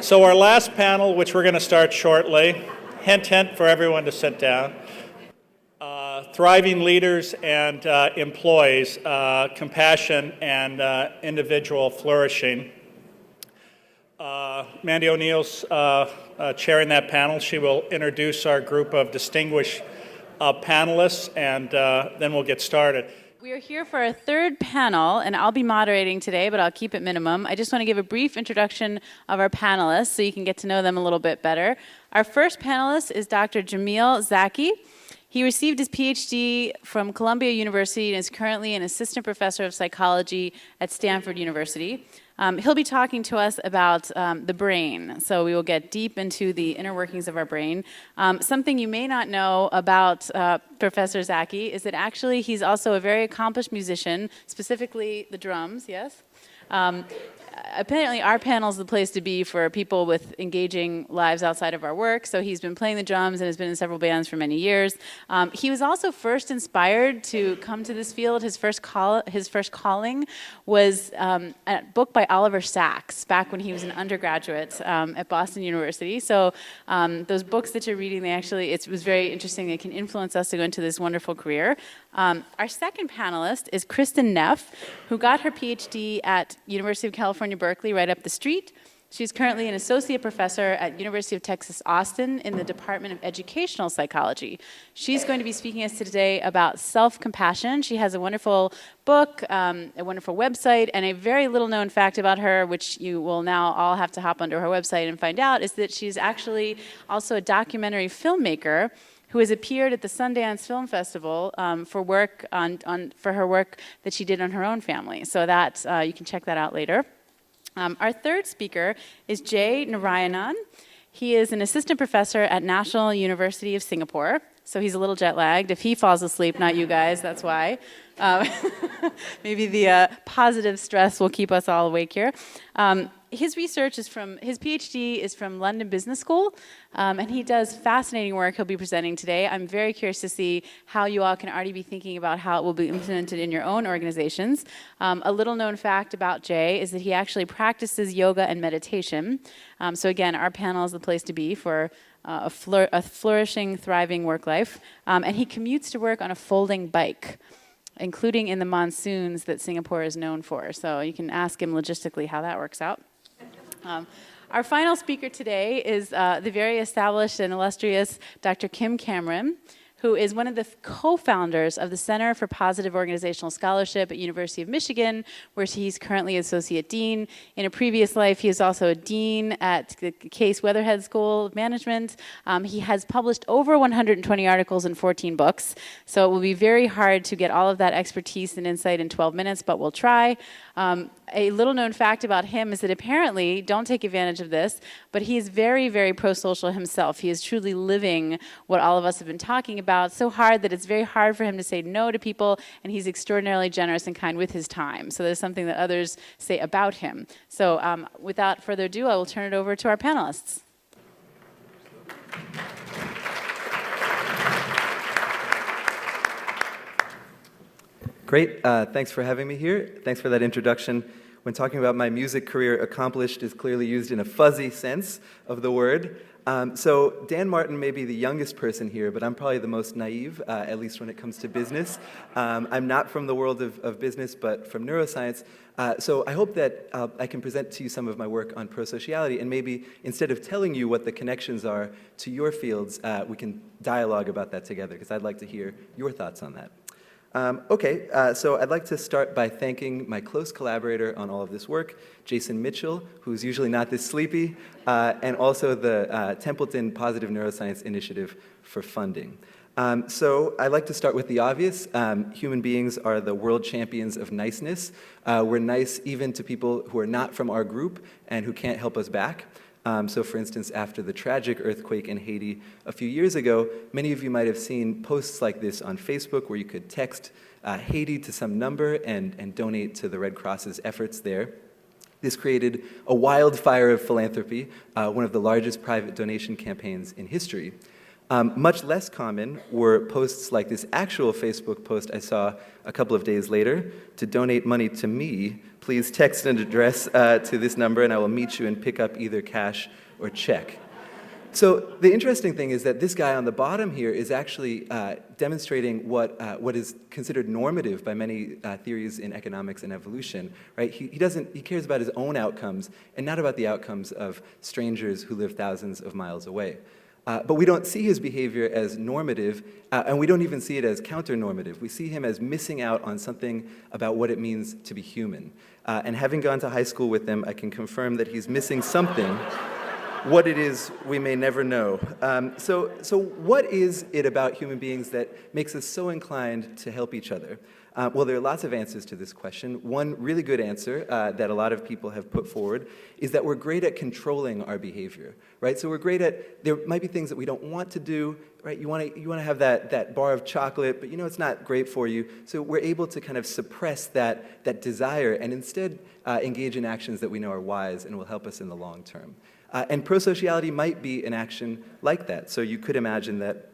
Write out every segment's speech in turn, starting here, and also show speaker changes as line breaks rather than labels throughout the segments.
So our last panel, which we're going to start shortly, hint, hint for everyone to sit down. Thriving leaders and employees, compassion and individual flourishing. Mandy O'Neill's chairing that panel. She will introduce our group of distinguished panelists, and then we'll get started.
We are here for our third panel, and I'll be moderating today, but I'll keep it minimum. I just want to give a brief introduction of our panelists so you can get to know them a little bit better. Our first panelist is Dr. Jamil Zaki. He received his PhD from Columbia University and is currently an assistant professor of psychology at Stanford University. He'll be talking to us about the brain, so we will get deep into the inner workings of our brain. Something you may not know about Professor Zaki is that actually he's also a very accomplished musician, specifically the drums, yes? Apparently our panel is the place to be for people with engaging lives outside of our work, so he's been playing the drums and has been in several bands for many years. He was also first inspired to come to this field. His first calling was a book by Oliver Sacks back when he was an undergraduate at Boston University. So those books that you're reading, it was very interesting. They can influence us to go into this wonderful career. Our second panelist is Kristin Neff, who got her PhD at University of California, Berkeley, right up the street. She's currently an associate professor at University of Texas, Austin, in the Department of Educational Psychology. She's going to be speaking to us today about self-compassion. She has a wonderful book, a wonderful website, and a very little-known fact about her, which you will now all have to hop onto her website and find out, is that she's actually also a documentary filmmaker who has appeared at the Sundance Film Festival for her work that she did on her own family. So that you can check that out later. Our third speaker is Narayan. He is an assistant professor at National University of Singapore. So he's a little jet lagged. If he falls asleep, not you guys, that's why. Maybe the positive stress will keep us all awake here. His PhD is from London Business School, and he does fascinating work he'll be presenting today. I'm very curious to see how you all can already be thinking about how it will be implemented in your own organizations. A little known fact about Jay is that he actually practices yoga and meditation. So again, our panel is the place to be for a flourishing, thriving work life. And he commutes to work on a folding bike, including in the monsoons that Singapore is known for. So you can ask him logistically how that works out. Our final speaker today is the very established and illustrious Dr. Kim Cameron, who is one of the co-founders of the Center for Positive Organizational Scholarship at University of Michigan, where he's currently associate dean. In a previous life, he is also a dean at the Case Weatherhead School of Management. He has published over 120 articles and 14 books, so it will be very hard to get all of that expertise and insight in 12 minutes, but we'll try. A little known fact about him is that apparently, don't take advantage of this, but he is very, very pro-social himself. He is truly living what all of us have been talking about so hard that it's very hard for him to say no to people, and he's extraordinarily generous and kind with his time. So there's something that others say about him. So without further ado, I will turn it over to our panelists.
Great. Thanks for having me here. Thanks for that introduction. When talking about my music career, accomplished is clearly used in a fuzzy sense of the word. So Dan Martin may be the youngest person here, but I'm probably the most naive, at least when it comes to business. I'm not from the world of business, but from neuroscience. So I hope that I can present to you some of my work on prosociality, and maybe instead of telling you what the connections are to your fields, we can dialogue about that together, because I'd like to hear your thoughts on that. So I'd like to start by thanking my close collaborator on all of this work, Jason Mitchell, who's usually not this sleepy, and also the Templeton Positive Neuroscience Initiative for funding. So I'd like to start with the obvious. Human beings are the world champions of niceness. We're nice even to people who are not from our group and who can't help us back. So for instance, after the tragic earthquake in Haiti a few years ago, many of you might have seen posts like this on Facebook where you could text Haiti to some number and donate to the Red Cross's efforts there. This created a wildfire of philanthropy, one of the largest private donation campaigns in history. Much less common were posts like this actual Facebook post I saw a couple of days later. To donate money to me, please text an address to this number and I will meet you and pick up either cash or check. So the interesting thing is that this guy on the bottom here is actually demonstrating what is considered normative by many theories in economics and evolution. Right? He cares about his own outcomes and not about the outcomes of strangers who live thousands of miles away. But we don't see his behavior as normative, and we don't even see it as counter-normative. We see him as missing out on something about what it means to be human. And having gone to high school with him, I can confirm that he's missing something. What it is, we may never know. So what is it about human beings that makes us so inclined to help each other? Well, there are lots of answers to this question. One really good answer that a lot of people have put forward is that we're great at controlling our behavior, right? So we're great at, there might be things that we don't want to do, right? You want to have that bar of chocolate, but you know it's not great for you. So we're able to kind of suppress that desire and instead engage in actions that we know are wise and will help us in the long term. And prosociality might be an action like that. So you could imagine that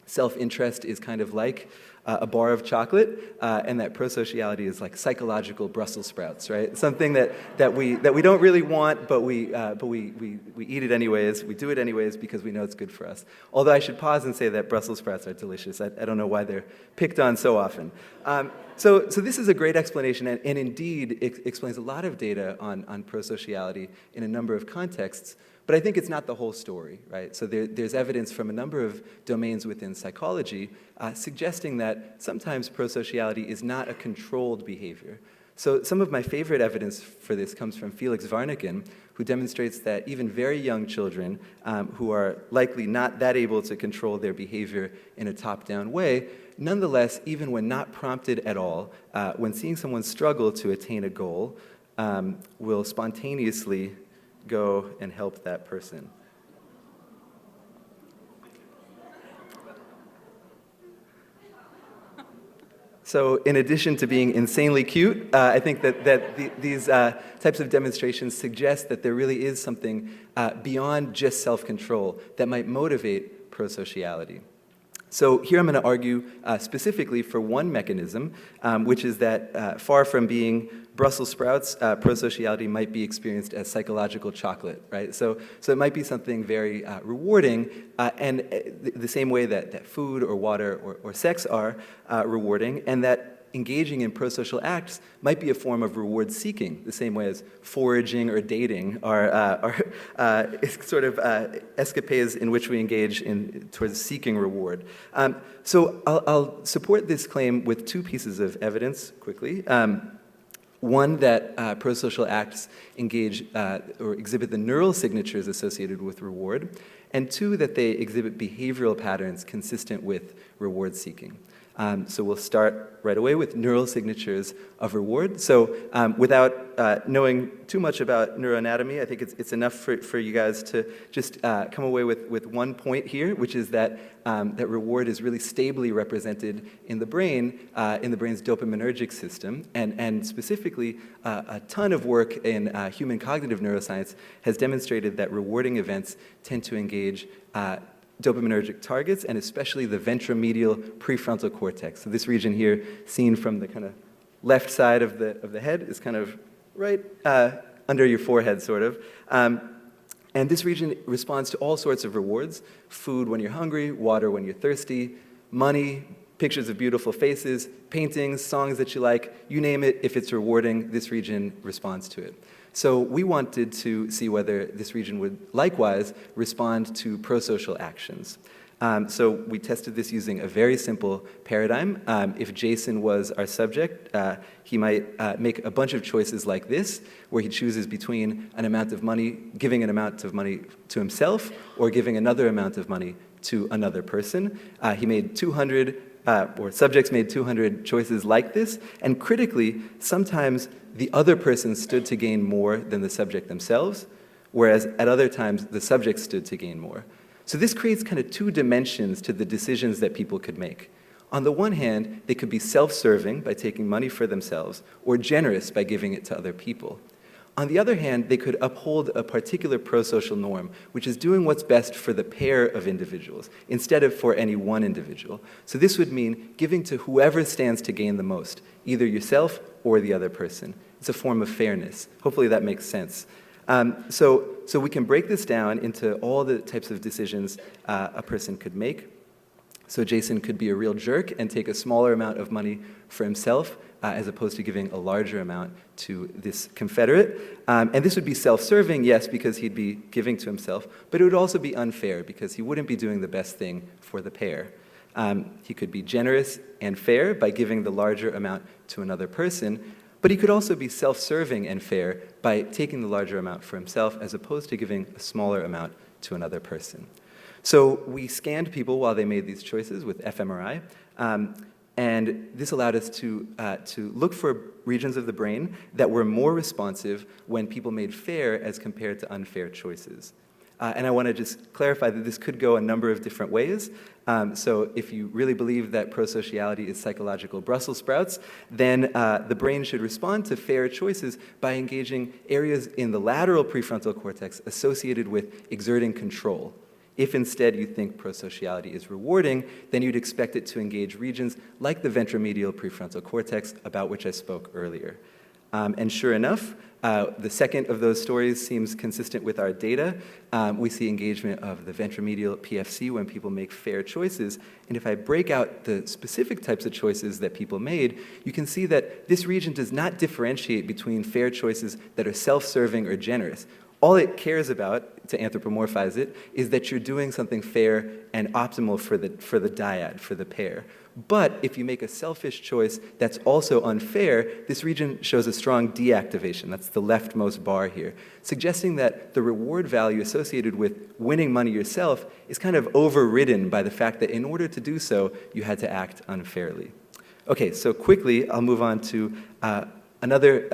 self-interest is kind of like a bar of chocolate, and that prosociality is like psychological Brussels sprouts, right? Something that we don't really want, but we eat it anyways. We do it anyways because we know it's good for us. Although I should pause and say that Brussels sprouts are delicious. I don't know why they're picked on so often. So this is a great explanation, and indeed it explains a lot of data on prosociality in a number of contexts. But I think it's not the whole story, right? So there's evidence from a number of domains within psychology suggesting that sometimes prosociality is not a controlled behavior. So some of my favorite evidence for this comes from Felix Warneken, who demonstrates that even very young children who are likely not that able to control their behavior in a top-down way, nonetheless, even when not prompted at all, when seeing someone struggle to attain a goal, will spontaneously go and help that person. So in addition to being insanely cute, I think that these types of demonstrations suggest that there really is something beyond just self-control that might motivate prosociality. So here I'm going to argue specifically for one mechanism, which is that far from being Brussels sprouts, prosociality might be experienced as psychological chocolate, right? So it might be something very rewarding, and the same way that food or water or sex are rewarding, and that engaging in prosocial acts might be a form of reward seeking, the same way as foraging or dating are sort of escapades in which we engage towards seeking reward. So I'll support this claim with two pieces of evidence quickly. One, that prosocial acts engage or exhibit the neural signatures associated with reward, and two, that they exhibit behavioral patterns consistent with reward seeking. So we'll start right away with neural signatures of reward. So without knowing too much about neuroanatomy, I think it's enough for you guys to just come away with one point here, which is that that reward is really stably represented in the brain's dopaminergic system, and specifically a ton of work in human cognitive neuroscience has demonstrated that rewarding events tend to engage dopaminergic targets, and especially the ventromedial prefrontal cortex. So this region here, seen from the kind of left side of the head, is kind of right under your forehead, sort of. And this region responds to all sorts of rewards: food when you're hungry, water when you're thirsty, money, pictures of beautiful faces, paintings, songs that you like, you name it. If it's rewarding, this region responds to it. So we wanted to see whether this region would likewise respond to prosocial actions. So we tested this using a very simple paradigm. If Jason was our subject, he might make a bunch of choices like this, where he chooses between an amount of money, giving an amount of money to himself, or giving another amount of money to another person. He made 200 or subjects made 200 choices like this, and critically, sometimes the other person stood to gain more than the subject themselves, whereas at other times, the subject stood to gain more. So this creates kind of two dimensions to the decisions that people could make. On the one hand, they could be self-serving by taking money for themselves, or generous by giving it to other people. On the other hand, they could uphold a particular prosocial norm, which is doing what's best for the pair of individuals, instead of for any one individual. So this would mean giving to whoever stands to gain the most, either yourself or the other person. It's a form of fairness. Hopefully that makes sense. So we can break this down into all the types of decisions a person could make. So Jason could be a real jerk and take a smaller amount of money for himself, as opposed to giving a larger amount to this confederate. And this would be self-serving, yes, because he'd be giving to himself, but it would also be unfair because he wouldn't be doing the best thing for the pair. He could be generous and fair by giving the larger amount to another person, but he could also be self-serving and fair by taking the larger amount for himself as opposed to giving a smaller amount to another person. So we scanned people while they made these choices with fMRI, and this allowed us to look for regions of the brain that were more responsive when people made fair as compared to unfair choices. And I want to just clarify that this could go a number of different ways. So if you really believe that prosociality is psychological Brussels sprouts, then the brain should respond to fair choices by engaging areas in the lateral prefrontal cortex associated with exerting control. If instead you think prosociality is rewarding, then you'd expect it to engage regions like the ventromedial prefrontal cortex, about which I spoke earlier. And sure enough, the second of those stories seems consistent with our data. We see engagement of the ventromedial PFC when people make fair choices. And if I break out the specific types of choices that people made, you can see that this region does not differentiate between fair choices that are self-serving or generous. All it cares about, to anthropomorphize it, is that you're doing something fair and optimal for the dyad, for the pair. But if you make a selfish choice that's also unfair, this region shows a strong deactivation. That's the leftmost bar here, suggesting that the reward value associated with winning money yourself is kind of overridden by the fact that in order to do so, you had to act unfairly. Okay, so quickly, I'll move on to another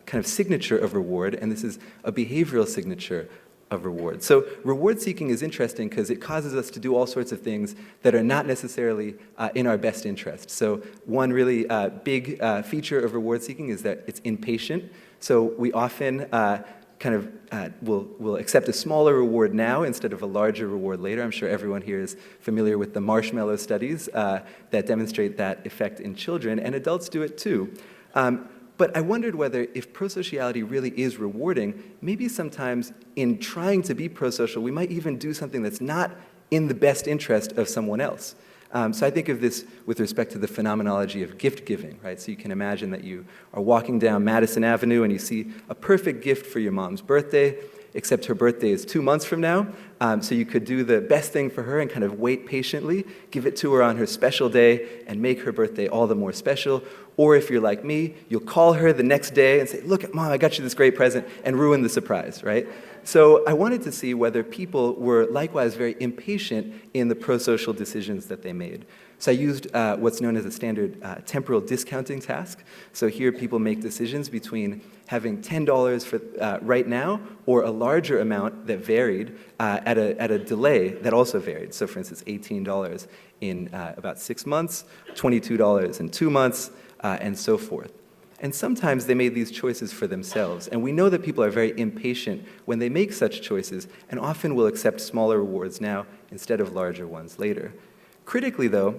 kind of signature of reward, and this is a behavioral signature of reward. So reward seeking is interesting because it causes us to do all sorts of things that are not necessarily in our best interest. So one really big feature of reward seeking is that it's impatient. So we often will accept a smaller reward now instead of a larger reward later. I'm sure everyone here is familiar with the marshmallow studies that demonstrate that effect in children, and adults do it too. But I wondered whether, if prosociality really is rewarding, maybe sometimes in trying to be prosocial, we might even do something that's not in the best interest of someone else. So I think of this with respect to the phenomenology of gift giving, right? So you can imagine that you are walking down Madison Avenue and you see a perfect gift for your mom's birthday, except her birthday is 2 months from now. So you could do the best thing for her and kind of wait patiently, give it to her on her special day, and make her birthday all the more special. Or if you're like me, you'll call her the next day and say, "Look, Mom, I got you this great present," and ruin the surprise, right? So I wanted to see whether people were likewise very impatient in the prosocial decisions that they made. So I used what's known as a standard temporal discounting task. So here people make decisions between having $10 for right now or a larger amount that varied at a delay that also varied. So for instance, $18 in about 6 months, $22 in 2 months, and so forth. And sometimes they made these choices for themselves. And we know that people are very impatient when they make such choices and often will accept smaller rewards now instead of larger ones later. Critically, though,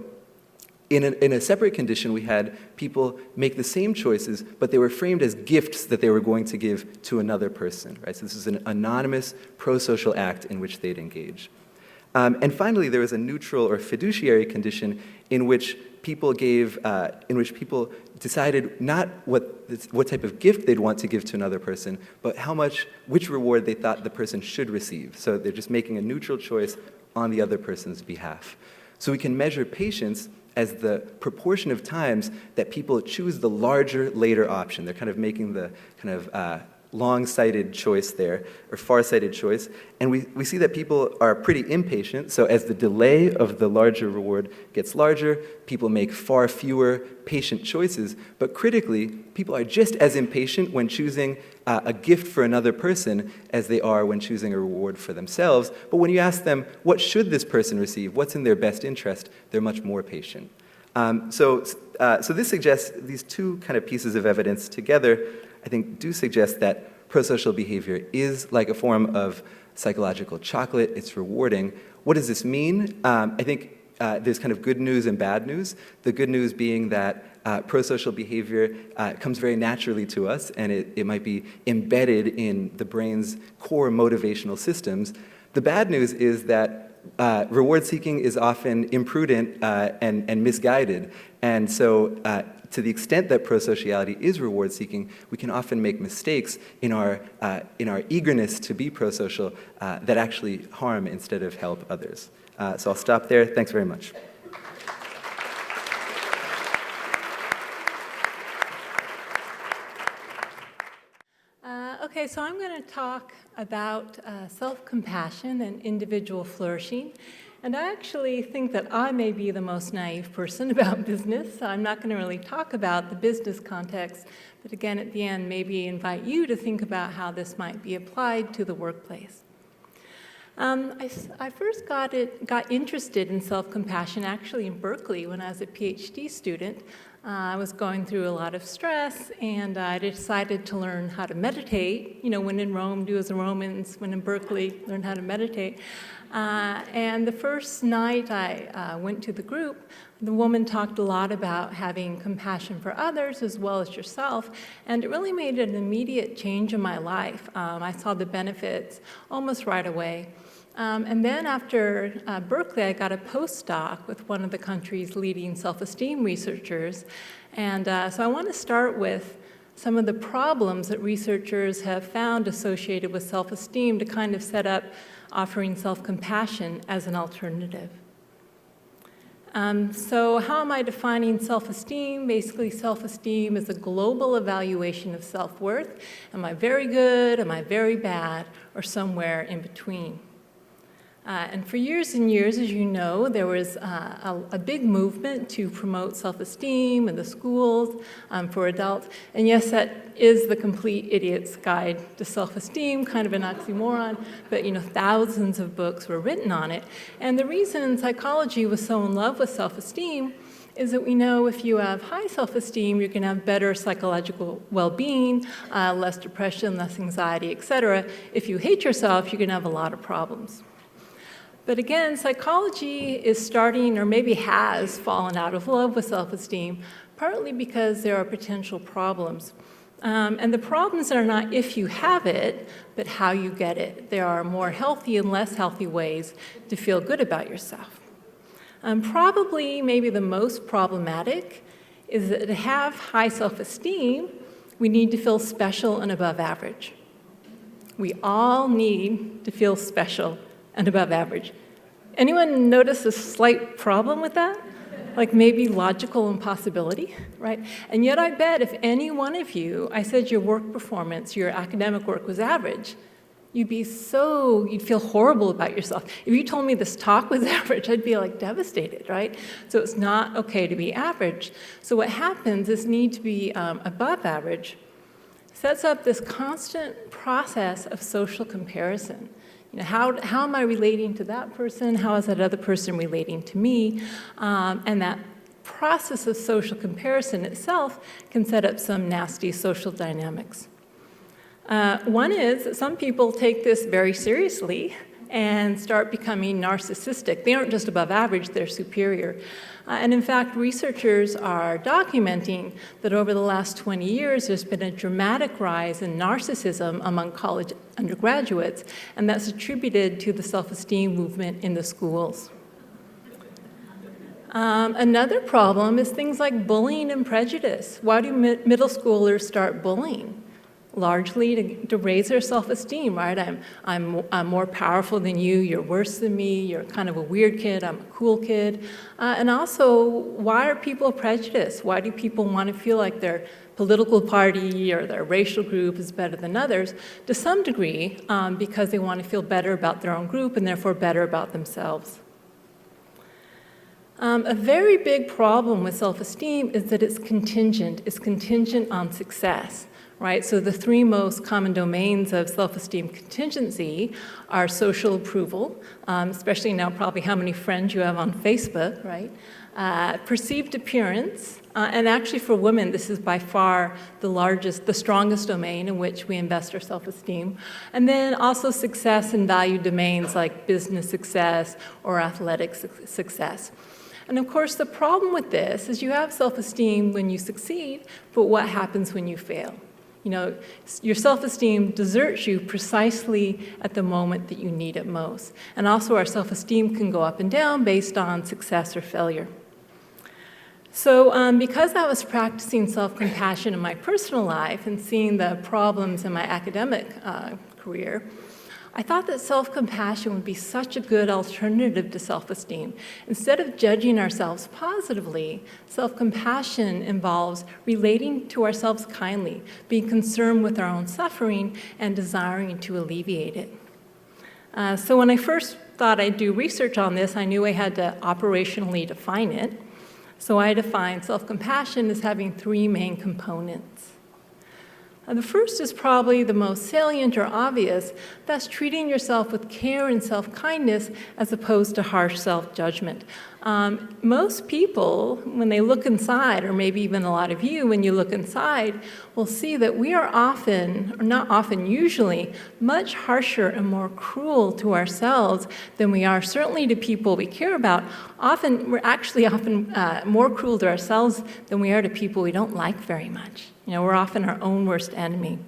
in a separate condition, we had people make the same choices, but they were framed as gifts that they were going to give to another person, right? So this is an anonymous prosocial act in which they'd engage. And finally, there was a neutral or fiduciary condition in which people decided not what type of gift they'd want to give to another person, but which reward they thought the person should receive. So they're just making a neutral choice on the other person's behalf. So we can measure patience as the proportion of times that people choose the larger later option. They're kind of making the kind of long-sighted choice there, or far-sighted choice. And we see that people are pretty impatient, so as the delay of the larger reward gets larger, people make far fewer patient choices. But critically, people are just as impatient when choosing a gift for another person as they are when choosing a reward for themselves. But when you ask them, what should this person receive? What's in their best interest? They're much more patient. So this suggests these two kind of pieces of evidence together, I think, do suggest that prosocial behavior is like a form of psychological chocolate. It's rewarding. What does this mean? I think there's kind of good news and bad news. The good news being that prosocial behavior comes very naturally to us, and it might be embedded in the brain's core motivational systems. The bad news is that reward seeking is often imprudent and misguided. And so to the extent that prosociality is reward seeking, we can often make mistakes in our eagerness to be prosocial that actually harm instead of help others. So I'll stop there. Thanks very much.
Okay, so I'm going to talk about self-compassion and individual flourishing. And I actually think that I may be the most naive person about business, so I'm not going to really talk about the business context, but again, at the end, maybe invite you to think about how this might be applied to the workplace. I first got interested in self-compassion actually in Berkeley when I was a PhD student. I was going through a lot of stress, and I decided to learn how to meditate. You know, when in Rome, do as the Romans. When in Berkeley, learn how to meditate. And the first night I went to the group, the woman talked a lot about having compassion for others as well as yourself, and it really made an immediate change in my life. I saw the benefits almost right away. And then after Berkeley, I got a postdoc with one of the country's leading self-esteem researchers. And so I want to start with some of the problems that researchers have found associated with self-esteem to kind of set up offering self-compassion as an alternative. So how am I defining self-esteem? Basically, self-esteem is a global evaluation of self-worth. Am I very good? Am I very bad? Or somewhere in between? And for years and years, as you know, there was a big movement to promote self-esteem in the schools for adults. And yes, that is the complete idiot's guide to self-esteem, kind of an oxymoron, but you know, thousands of books were written on it. And the reason psychology was so in love with self-esteem is that we know if you have high self-esteem, you're going to have better psychological well-being, less depression, less anxiety, etc. If you hate yourself, you're going to have a lot of problems. But again, psychology is starting, or maybe has fallen out of love with self-esteem, partly because there are potential problems. And the problems are not if you have it, but how you get it. There are more healthy and less healthy ways to feel good about yourself. Probably, maybe the most problematic is that to have high self-esteem, we need to feel special and above average. We all need to feel special and above average. Anyone notice a slight problem with that? Like maybe logical impossibility, right? And yet I bet if any one of you, I said your work performance, your academic work was average, you'd feel horrible about yourself. If you told me this talk was average, I'd be like devastated, right? So it's not okay to be average. So what happens is need to be above average sets up this constant process of social comparison. You know, how am I relating to that person? How is that other person relating to me? And that process of social comparison itself can set up some nasty social dynamics. One is that some people take this very seriously and start becoming narcissistic. They aren't just above average, they're superior. And in fact, researchers are documenting that over the last 20 years, there's been a dramatic rise in narcissism among college undergraduates, and that's attributed to the self-esteem movement in the schools. Another problem is things like bullying and prejudice. Why do middle schoolers start bullying? Largely to raise their self-esteem, right? I'm more powerful than you, you're worse than me, you're kind of a weird kid, I'm a cool kid. And also, why are people prejudiced? Why do people want to feel like their political party or their racial group is better than others? To some degree, because they want to feel better about their own group and therefore better about themselves. A very big problem with self-esteem is that it's contingent on success. Right? So the three most common domains of self-esteem contingency are social approval, especially now probably how many friends you have on Facebook, right? perceived appearance, and actually for women, this is by far the strongest domain in which we invest our self-esteem, and then also success and value domains like business success or athletic success. And of course, the problem with this is you have self-esteem when you succeed, but what happens when you fail? You know, your self-esteem deserts you precisely at the moment that you need it most. And also our self-esteem can go up and down based on success or failure. So because I was practicing self-compassion in my personal life and seeing the problems in my academic career, I thought that self-compassion would be such a good alternative to self-esteem. Instead of judging ourselves positively, self-compassion involves relating to ourselves kindly, being concerned with our own suffering, and desiring to alleviate it. So when I first thought I'd do research on this, I knew I had to operationally define it. So I defined self-compassion as having three main components. The first is probably the most salient or obvious. That's treating yourself with care and self-kindness as opposed to harsh self-judgment. Most people, when they look inside, or maybe even a lot of you, when you look inside, will see that we are often, or not often, usually, much harsher and more cruel to ourselves than we are certainly to people we care about. We're actually often more cruel to ourselves than we are to people we don't like very much. You know, we're often our own worst enemy.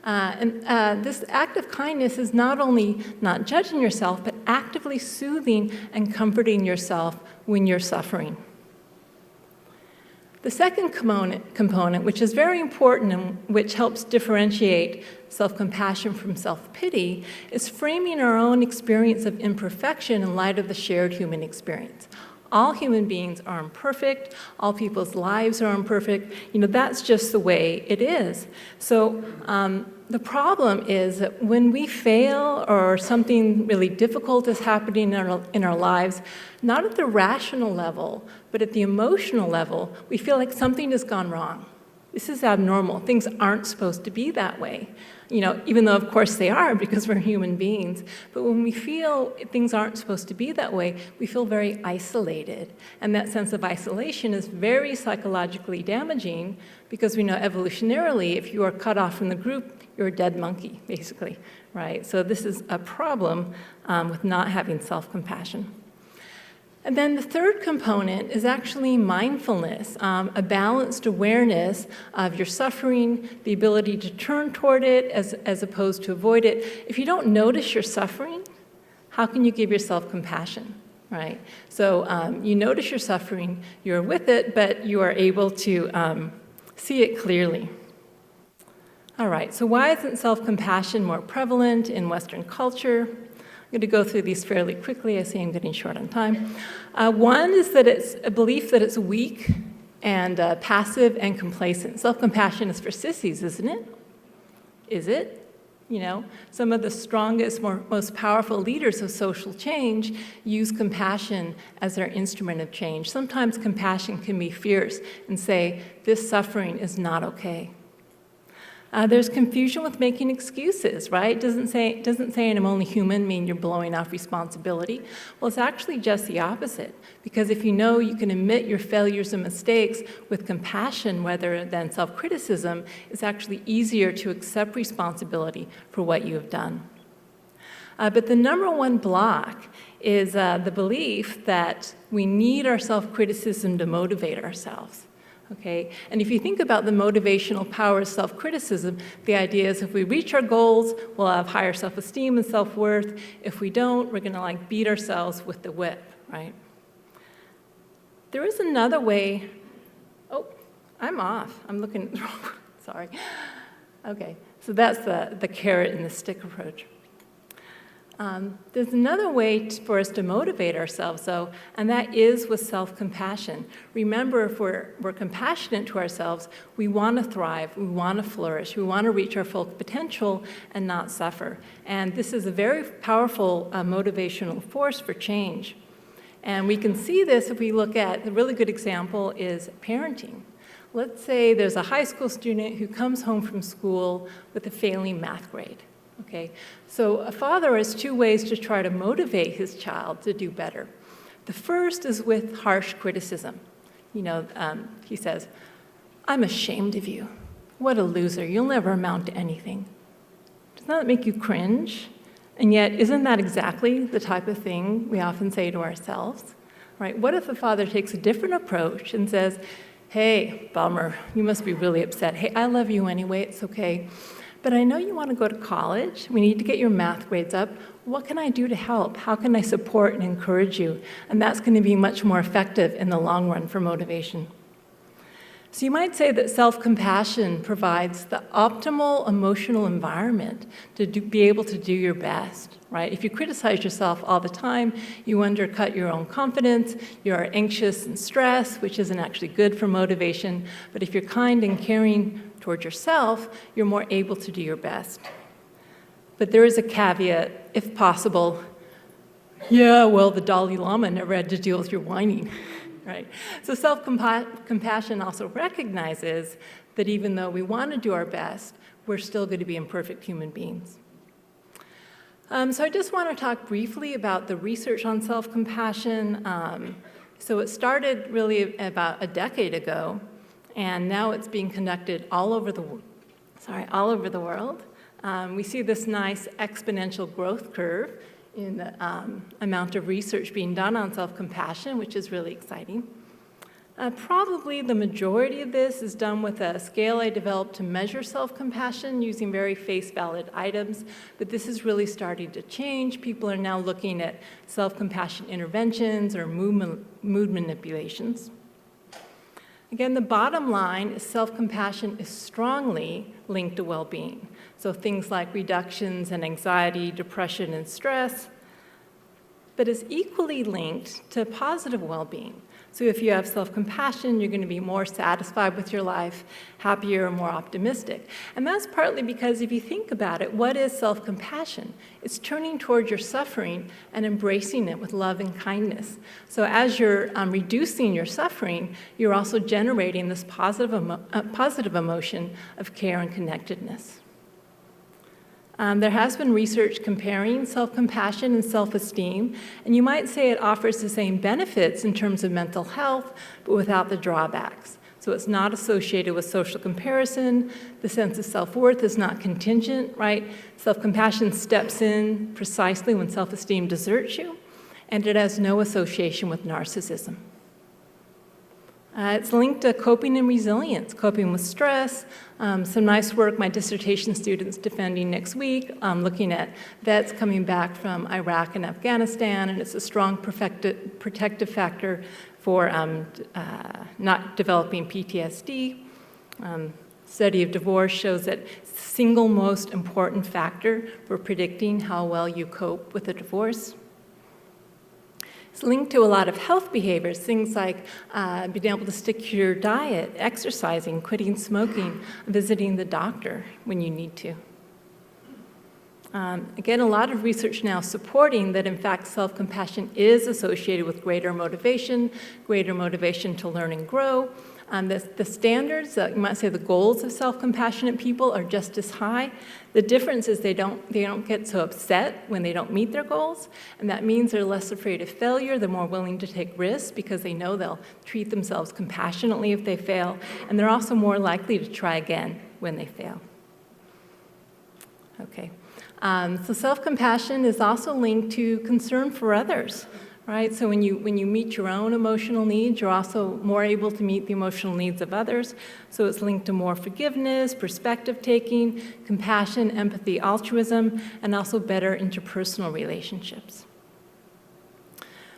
This act of kindness is not only not judging yourself, but actively soothing and comforting yourself when you're suffering. The second component, which is very important and which helps differentiate self-compassion from self-pity, is framing our own experience of imperfection in light of the shared human experience. All human beings are imperfect. All people's lives are imperfect. You know, that's just the way it is. So the problem is that when we fail or something really difficult is happening in our lives, not at the rational level, but at the emotional level, we feel like something has gone wrong. This is abnormal. Things aren't supposed to be that way. You know, even though of course they are because we're human beings. But when we feel things aren't supposed to be that way, we feel very isolated. And that sense of isolation is very psychologically damaging because we know evolutionarily, if you are cut off from the group, you're a dead monkey, basically, right? So this is a problem with not having self-compassion. And then the third component is actually mindfulness, a balanced awareness of your suffering, the ability to turn toward it as opposed to avoid it. If you don't notice your suffering, how can you give yourself compassion, right? So you notice your suffering, you're with it, but you are able to see it clearly. All right, so why isn't self-compassion more prevalent in Western culture? I'm going to go through these fairly quickly. I see I'm getting short on time. One is that it's a belief that it's weak and passive and complacent. Self-compassion is for sissies, isn't it? Is it? You know, some of the strongest, most powerful leaders of social change use compassion as their instrument of change. Sometimes compassion can be fierce and say, this suffering is not okay. There's confusion with making excuses, right? Doesn't saying I'm only human mean you're blowing off responsibility. Well, it's actually just the opposite. Because if you know you can admit your failures and mistakes with compassion rather than self-criticism, it's actually easier to accept responsibility for what you have done. But the number one block is the belief that we need our self-criticism to motivate ourselves. Okay? And if you think about the motivational power of self-criticism, the idea is if we reach our goals, we'll have higher self-esteem and self-worth. If we don't, we're going to beat ourselves with the whip, right? There is another way. Oh, I'm off. I'm looking at the wrong. Sorry. Okay, so that's the carrot and the stick approach. There's another way for us to motivate ourselves, though, and that is with self-compassion. Remember, if we're compassionate to ourselves, we want to thrive, we want to flourish, we want to reach our full potential and not suffer. And this is a very powerful motivational force for change. And we can see this if we look at, the really good example is parenting. Let's say there's a high school student who comes home from school with a failing math grade. Okay, so a father has two ways to try to motivate his child to do better. The first is with harsh criticism. He says, "I'm ashamed of you. What a loser. You'll never amount to anything." Doesn't that make you cringe? And yet, isn't that exactly the type of thing we often say to ourselves? Right? What if the father takes a different approach and says, "Hey, bummer, you must be really upset. Hey, I love you anyway, it's okay. But I know you want to go to college. We need to get your math grades up. What can I do to help? How can I support and encourage you?" And that's going to be much more effective in the long run for motivation. So you might say that self-compassion provides the optimal emotional environment to be able to do your best, right? If you criticize yourself all the time, you undercut your own confidence, you're anxious and stressed, which isn't actually good for motivation. But if you're kind and caring toward yourself, you're more able to do your best. But there is a caveat, if possible. Yeah, well, the Dalai Lama never had to deal with your whining. Right? So self-compassion also recognizes that even though we want to do our best, we're still going to be imperfect human beings. So I just want to talk briefly about the research on self-compassion. So it started really about a decade ago, and now it's being conducted all over the world. We see this nice exponential growth curve in the amount of research being done on self-compassion, which is really exciting. Probably the majority of this is done with a scale I developed to measure self-compassion using very face-valid items, but this is really starting to change. People are now looking at self-compassion interventions or mood manipulations. Again, the bottom line is self-compassion is strongly linked to well-being. So things like reductions in anxiety, depression, and stress, but is equally linked to positive well-being. So if you have self-compassion, you're going to be more satisfied with your life, happier, and more optimistic. And that's partly because if you think about it, what is self-compassion? It's turning toward your suffering and embracing it with love and kindness. So as you're reducing your suffering, you're also generating this positive emotion of care and connectedness. There has been research comparing self-compassion and self-esteem, and you might say it offers the same benefits in terms of mental health, but without the drawbacks. So it's not associated with social comparison. The sense of self-worth is not contingent, right? Self-compassion steps in precisely when self-esteem deserts you, and it has no association with narcissism. It's linked to coping and resilience, coping with stress. Some nice work my dissertation student's defending next week, looking at vets coming back from Iraq and Afghanistan, and it's a strong protective factor for not developing PTSD. Study of divorce shows that it's the single most important factor for predicting how well you cope with a divorce. It's linked to a lot of health behaviors, things like being able to stick to your diet, exercising, quitting smoking, visiting the doctor when you need to. Again, a lot of research now supporting that, in fact, self-compassion is associated with greater motivation to learn and grow. The standards, you might say the goals of self-compassionate people are just as high. The difference is they don't get so upset when they don't meet their goals, and that means they're less afraid of failure, they're more willing to take risks because they know they'll treat themselves compassionately if they fail, and they're also more likely to try again when they fail. Okay, so self-compassion is also linked to concern for others. Right? So when you meet your own emotional needs, you're also more able to meet the emotional needs of others. So it's linked to more forgiveness, perspective taking, compassion, empathy, altruism, and also better interpersonal relationships.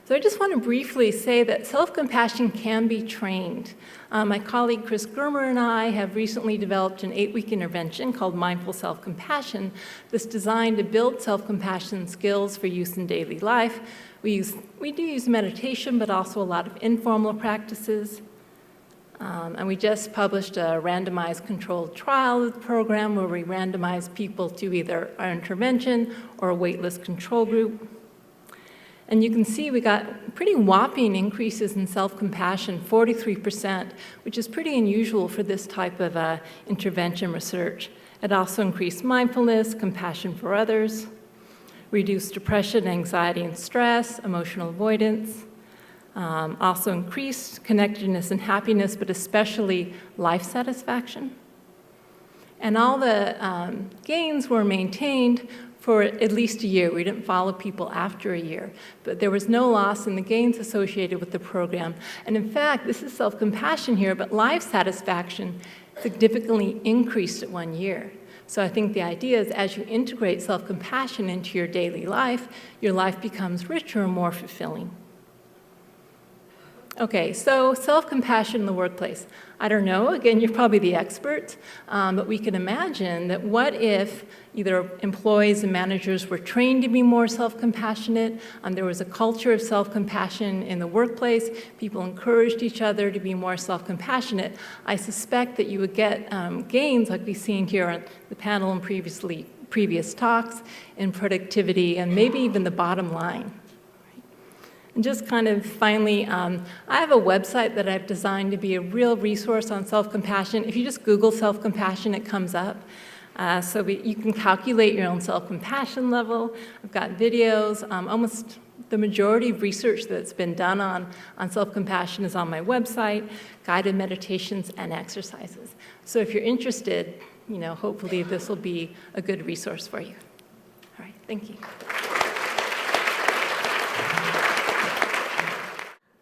So I just want to briefly say that self-compassion can be trained. My colleague Chris Germer and I have recently developed an 8-week intervention called Mindful Self-Compassion that's designed to build self-compassion skills for use in daily life. We do use meditation, but also a lot of informal practices. And we just published a randomized controlled trial of the program where we randomize people to either our intervention or a waitlist control group. And you can see we got pretty whopping increases in self-compassion, 43%, which is pretty unusual for this type of intervention research. It also increased mindfulness, compassion for others, reduced depression, anxiety, and stress, emotional avoidance. Also increased connectedness and happiness, but especially life satisfaction. And all the gains were maintained for at least a year. We didn't follow people after a year, but there was no loss in the gains associated with the program. And in fact, this is self-compassion here, but life satisfaction significantly increased at 1 year. So I think the idea is as you integrate self-compassion into your daily life, your life becomes richer and more fulfilling. Okay, so self-compassion in the workplace. I don't know, again, you're probably the expert, but we can imagine that what if either employees and managers were trained to be more self-compassionate, there was a culture of self-compassion in the workplace, people encouraged each other to be more self-compassionate. I suspect that you would get gains like we've seen here on the panel and previous talks in productivity and maybe even the bottom line. And just kind of finally, I have a website that I've designed to be a real resource on self-compassion. If you just Google self-compassion, it comes up. You can calculate your own self-compassion level. I've got videos. Almost the majority of research that's been done on self-compassion is on my website, guided meditations and exercises. So if you're interested, hopefully this will be a good resource for you. All right, thank you.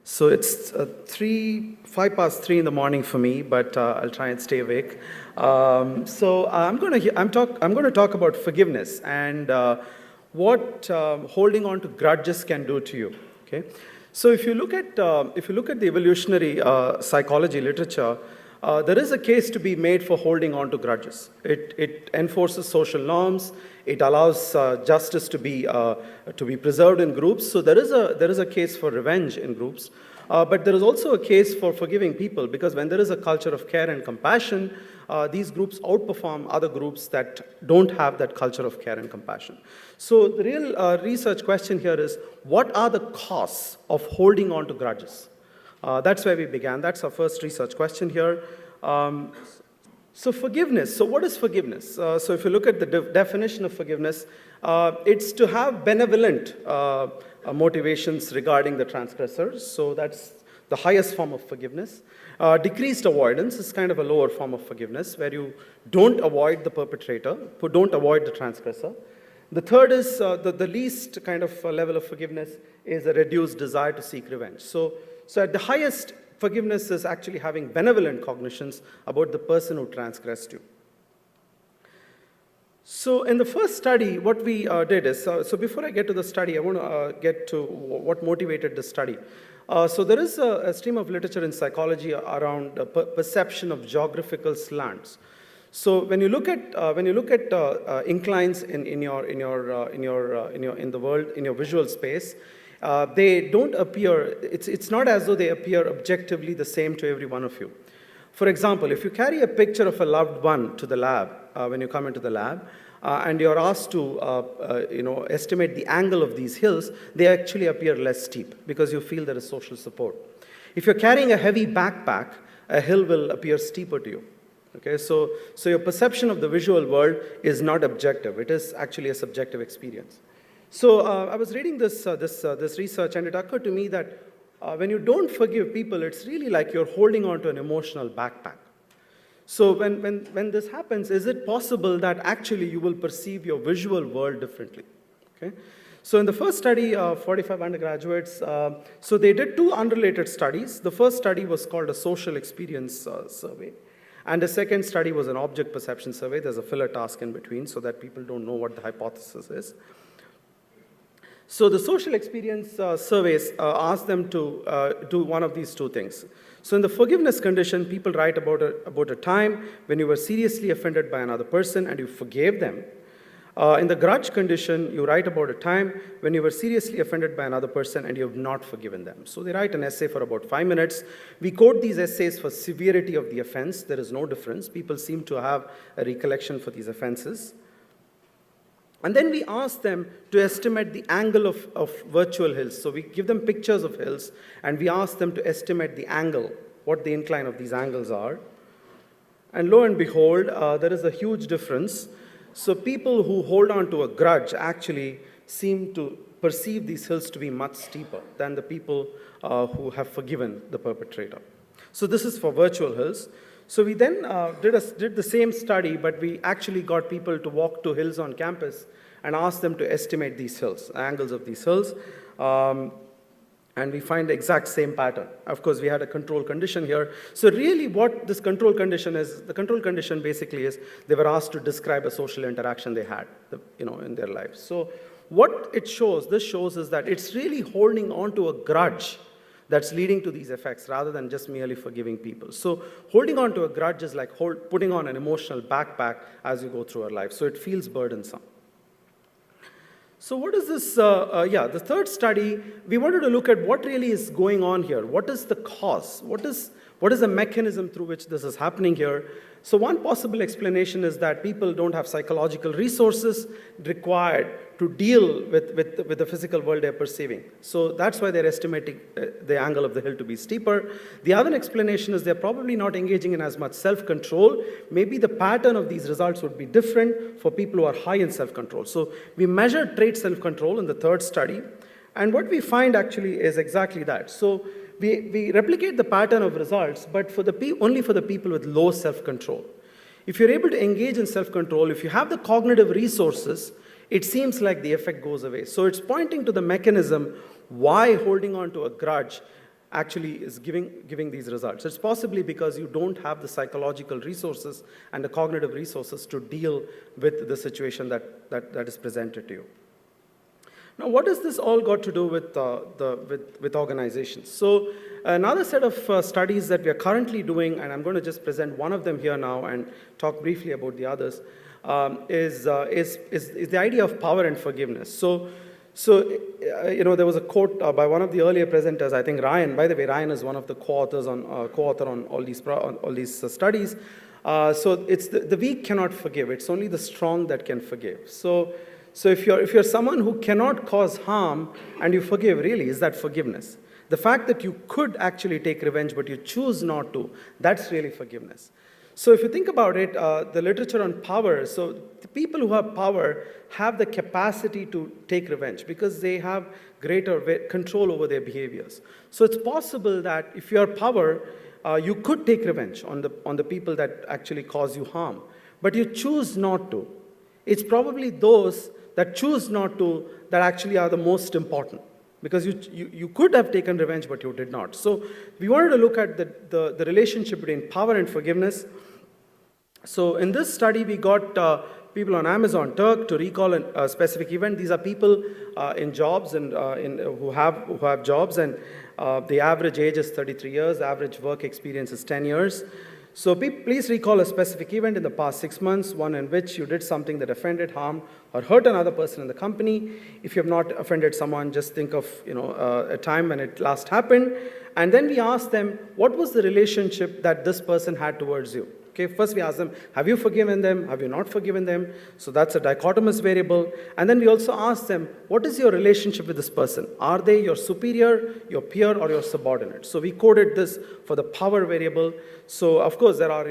So it's 3:05 in the morning for me, but I'll try and stay awake. So I'm going to talk about forgiveness and what holding on to grudges can do to you. Okay, so if you look at the evolutionary psychology literature, there is a case to be made for holding on to grudges. It enforces social norms. It allows justice to be preserved in groups. So there is a case for revenge in groups, but there is also a case for forgiving people, because when there is a culture of care and compassion, these groups outperform other groups that don't have that culture of care and compassion. So the real research question here is, what are the costs of holding on to grudges? That's where we began. That's our first research question here. So forgiveness. So what is forgiveness? So if you look at the definition of forgiveness, it's to have benevolent motivations regarding the transgressors. So that's the highest form of forgiveness. Decreased avoidance is kind of a lower form of forgiveness, where you don't avoid the perpetrator, don't avoid the transgressor. The third is the least kind of level of forgiveness is a reduced desire to seek revenge. So at the highest, forgiveness is actually having benevolent cognitions about the person who transgressed you. So in the first study, what we did is, so before I get to the study, I want to get to what motivated the study. So there is a stream of literature in psychology around perception of geographical slants. So when you look at inclines in the world, in your visual space, they don't appear, it's not as though they appear objectively the same to every one of you. For example, if you carry a picture of a loved one to the lab, when you come into the lab, and you're asked to estimate the angle of these hills, they actually appear less steep because you feel there is social support. If you're carrying a heavy backpack, a hill will appear steeper to you. Okay, so your perception of the visual world is not objective. It is actually a subjective experience. So I was reading this research, and it occurred to me that when you don't forgive people, it's really like you're holding on to an emotional backpack. So when this happens, is it possible that actually you will perceive your visual world differently? Okay? So in the first study, 45 undergraduates, so they did two unrelated studies. The first study was called a social experience survey. And the second study was an object perception survey. There's a filler task in between so that people don't know what the hypothesis is. So the social experience surveys ask them to do one of these two things. So in the forgiveness condition, people write about a time when you were seriously offended by another person and you forgave them. In the grudge condition, you write about a time when you were seriously offended by another person and you have not forgiven them. So they write an essay for about 5 minutes. We code these essays for severity of the offense. There is no difference. People seem to have a recollection for these offenses. And then we ask them to estimate the angle of virtual hills. So we give them pictures of hills, and we ask them to estimate the angle, what the incline of these angles are. And lo and behold, there is a huge difference. So people who hold on to a grudge actually seem to perceive these hills to be much steeper than the people who have forgiven the perpetrator. So this is for virtual hills. So we then did the same study, but we actually got people to walk to hills on campus and asked them to estimate these hills, angles of these hills. And we find the exact same pattern. Of course, we had a control condition here. So really what this control condition is, the control condition basically is they were asked to describe a social interaction they had in their lives. So what this shows is that it's really holding on to a grudge that's leading to these effects rather than just merely forgiving people. So holding on to a grudge is like putting on an emotional backpack as you go through our life. So it feels burdensome. So what is this? The third study, we wanted to look at what really is going on here. What is the cause? What is the mechanism through which this is happening here? So one possible explanation is that people don't have psychological resources required to deal with the physical world they're perceiving. So that's why they're estimating the angle of the hill to be steeper. The other explanation is they're probably not engaging in as much self-control. Maybe the pattern of these results would be different for people who are high in self-control. So we measured trait self-control in the third study. And what we find actually is exactly that. So we replicate the pattern of results, but only for the people with low self-control. If you're able to engage in self-control, if you have the cognitive resources, it seems like the effect goes away. So it's pointing to the mechanism why holding on to a grudge actually is giving these results. It's possibly because you don't have the psychological resources and the cognitive resources to deal with the situation that is presented to you. Now, what does this all got to do with organizations? So another set of studies that we are currently doing, and I'm going to just present one of them here now and talk briefly about the others, is the idea of power and forgiveness. So there was a quote by one of the earlier presenters, I think Ryan. By the way, Ryan is one of the co-author on all these studies. So it's the weak cannot forgive. It's only the strong that can forgive. So if you're someone who cannot cause harm and you forgive, really, is that forgiveness? The fact that you could actually take revenge but you choose not to, that's really forgiveness. So if you think about it, the literature on power, so the people who have power have the capacity to take revenge because they have greater control over their behaviors. So it's possible that if you have power, you could take revenge on the people that actually cause you harm, but you choose not to. It's probably those that choose not to that actually are the most important, because you could have taken revenge, but you did not. So we wanted to look at the relationship between power and forgiveness. So in this study, we got people on Amazon Turk to recall a specific event. These are people in jobs and who have jobs, and the average age is 33 years. The average work experience is 10 years. So please recall a specific event in the past 6 months, one in which you did something that offended, harmed, or hurt another person in the company. If you have not offended someone, just think of a time when it last happened. And then we asked them, what was the relationship that this person had towards you? Okay, first we ask them, have you forgiven them? Have you not forgiven them? So that's a dichotomous variable. And then we also ask them, what is your relationship with this person? Are they your superior, your peer, or your subordinate? So we coded this for the power variable. So of course there are,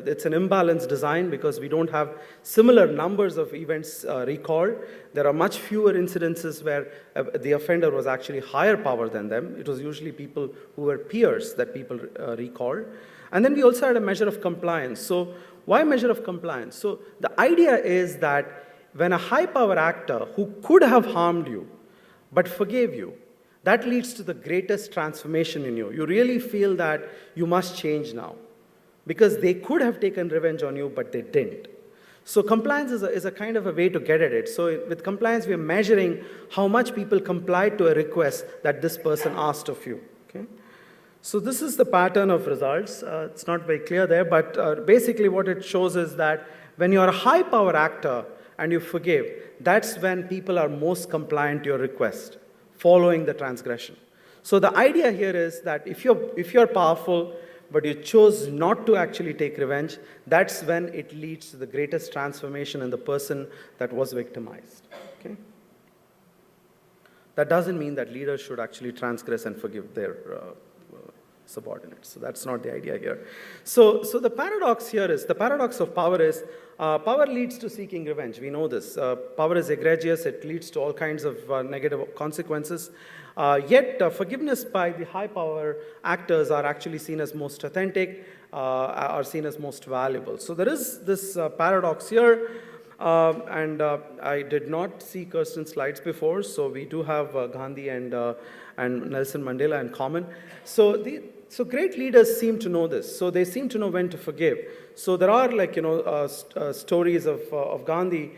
it's an imbalanced design because we don't have similar numbers of events recalled. There are much fewer incidences where the offender was actually higher power than them. It was usually people who were peers that people recalled. And then we also had a measure of compliance. So why measure of compliance? So the idea is that when a high power actor who could have harmed you but forgave you, that leads to the greatest transformation in you. You really feel that you must change now because they could have taken revenge on you, but they didn't. So compliance is a kind of a way to get at it. So with compliance, we are measuring how much people complied to a request that this person asked of you. Okay? So this is the pattern of results. It's not very clear there, but basically what it shows is that when you're a high power actor and you forgive, that's when people are most compliant to your request, following the transgression. So the idea here is that if you're powerful, but you chose not to actually take revenge, that's when it leads to the greatest transformation in the person that was victimized. Okay? That doesn't mean that leaders should actually transgress and forgive their subordinate. So that's not the idea here. So the paradox here is, the paradox of power is, power leads to seeking revenge. We know this. Power is egregious. It leads to all kinds of negative consequences. Yet forgiveness by the high power actors are actually seen as most authentic, are seen as most valuable. So there is this paradox here. I did not see Kristin's slides before, so we do have Gandhi and Nelson Mandela in common. So great leaders seem to know this. So they seem to know when to forgive. So there are stories of Gandhi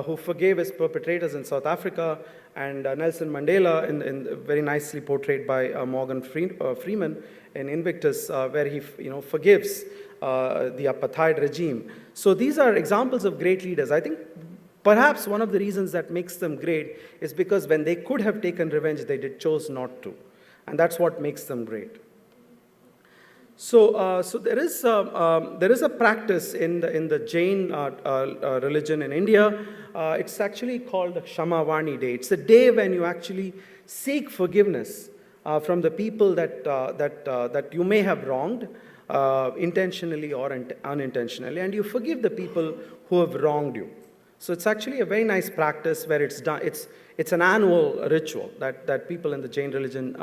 who forgave his perpetrators in South Africa, and Nelson Mandela, in very nicely portrayed by Morgan Freeman in Invictus, where he forgives the apartheid regime. So these are examples of great leaders. I think perhaps one of the reasons that makes them great is because when they could have taken revenge, they chose not to. And that's what makes them great. So there is a practice in the Jain religion in India. It's actually called the Kshamavani Day. It's a day when you actually seek forgiveness from the people that you may have wronged, intentionally or unintentionally, and you forgive the people who have wronged you. So it's actually a very nice practice where it's done. It's an annual ritual that people in the Jain religion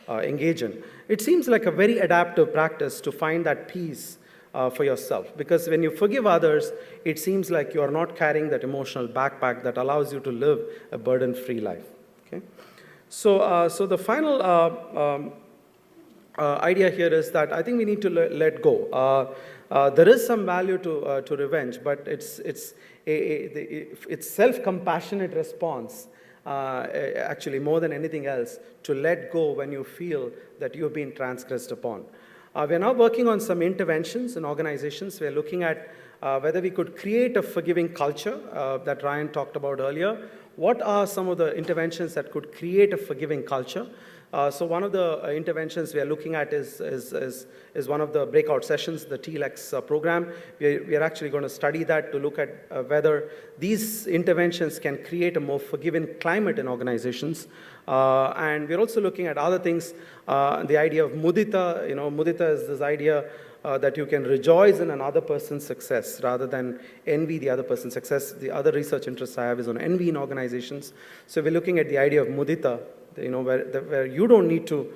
engage in. It seems like a very adaptive practice to find that peace for yourself, because when you forgive others, it seems like you are not carrying that emotional backpack that allows you to live a burden-free life. Okay, so the final idea here is that I think we need to let go. There is some value to revenge, but it's self-compassionate response, actually more than anything else, to let go when you feel that you've been transgressed upon. We're now working on some interventions in organizations. We're looking at whether we could create a forgiving culture that Ryan talked about earlier. What are some of the interventions that could create a forgiving culture? So one of the interventions we are looking at is one of the breakout sessions, the TLEX program. We are actually going to study that to look at whether these interventions can create a more forgiving climate in organizations. And we're also looking at other things, the idea of mudita. Mudita is this idea that you can rejoice in another person's success rather than envy the other person's success. The other research interest I have is on envy in organizations. So we're looking at the idea of mudita, where you don't need to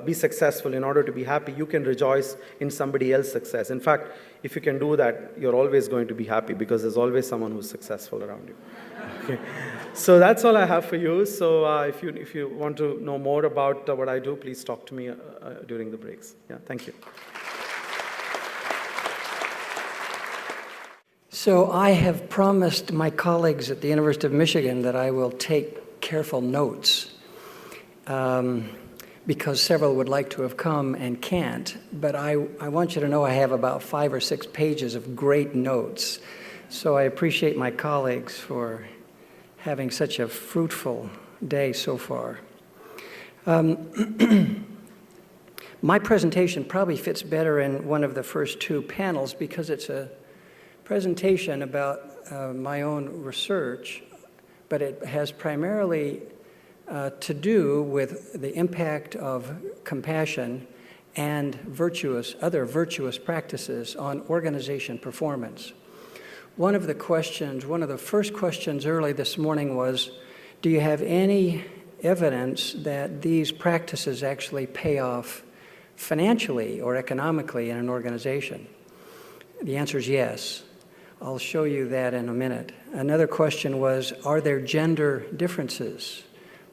be successful in order to be happy. You can rejoice in somebody else's success. In fact, if you can do that, you're always going to be happy because there's always someone who's successful around you. Okay. So that's all I have for you. So if you want to know more about what I do, please talk to me during the breaks. Yeah, thank you.
So I have promised my colleagues at the University of Michigan that I will take careful notes, because several would like to have come and can't. But I want you to know I have about 5 or 6 pages of great notes. So I appreciate my colleagues for having such a fruitful day so far. My presentation probably fits better in one of the first 2 panels because it's a presentation about my own research, but it has primarily to do with the impact of compassion and other virtuous practices on organization performance. One of the first questions early this morning was, do you have any evidence that these practices actually pay off financially or economically in an organization? The answer is yes. I'll show you that in a minute. Another question was, are there gender differences?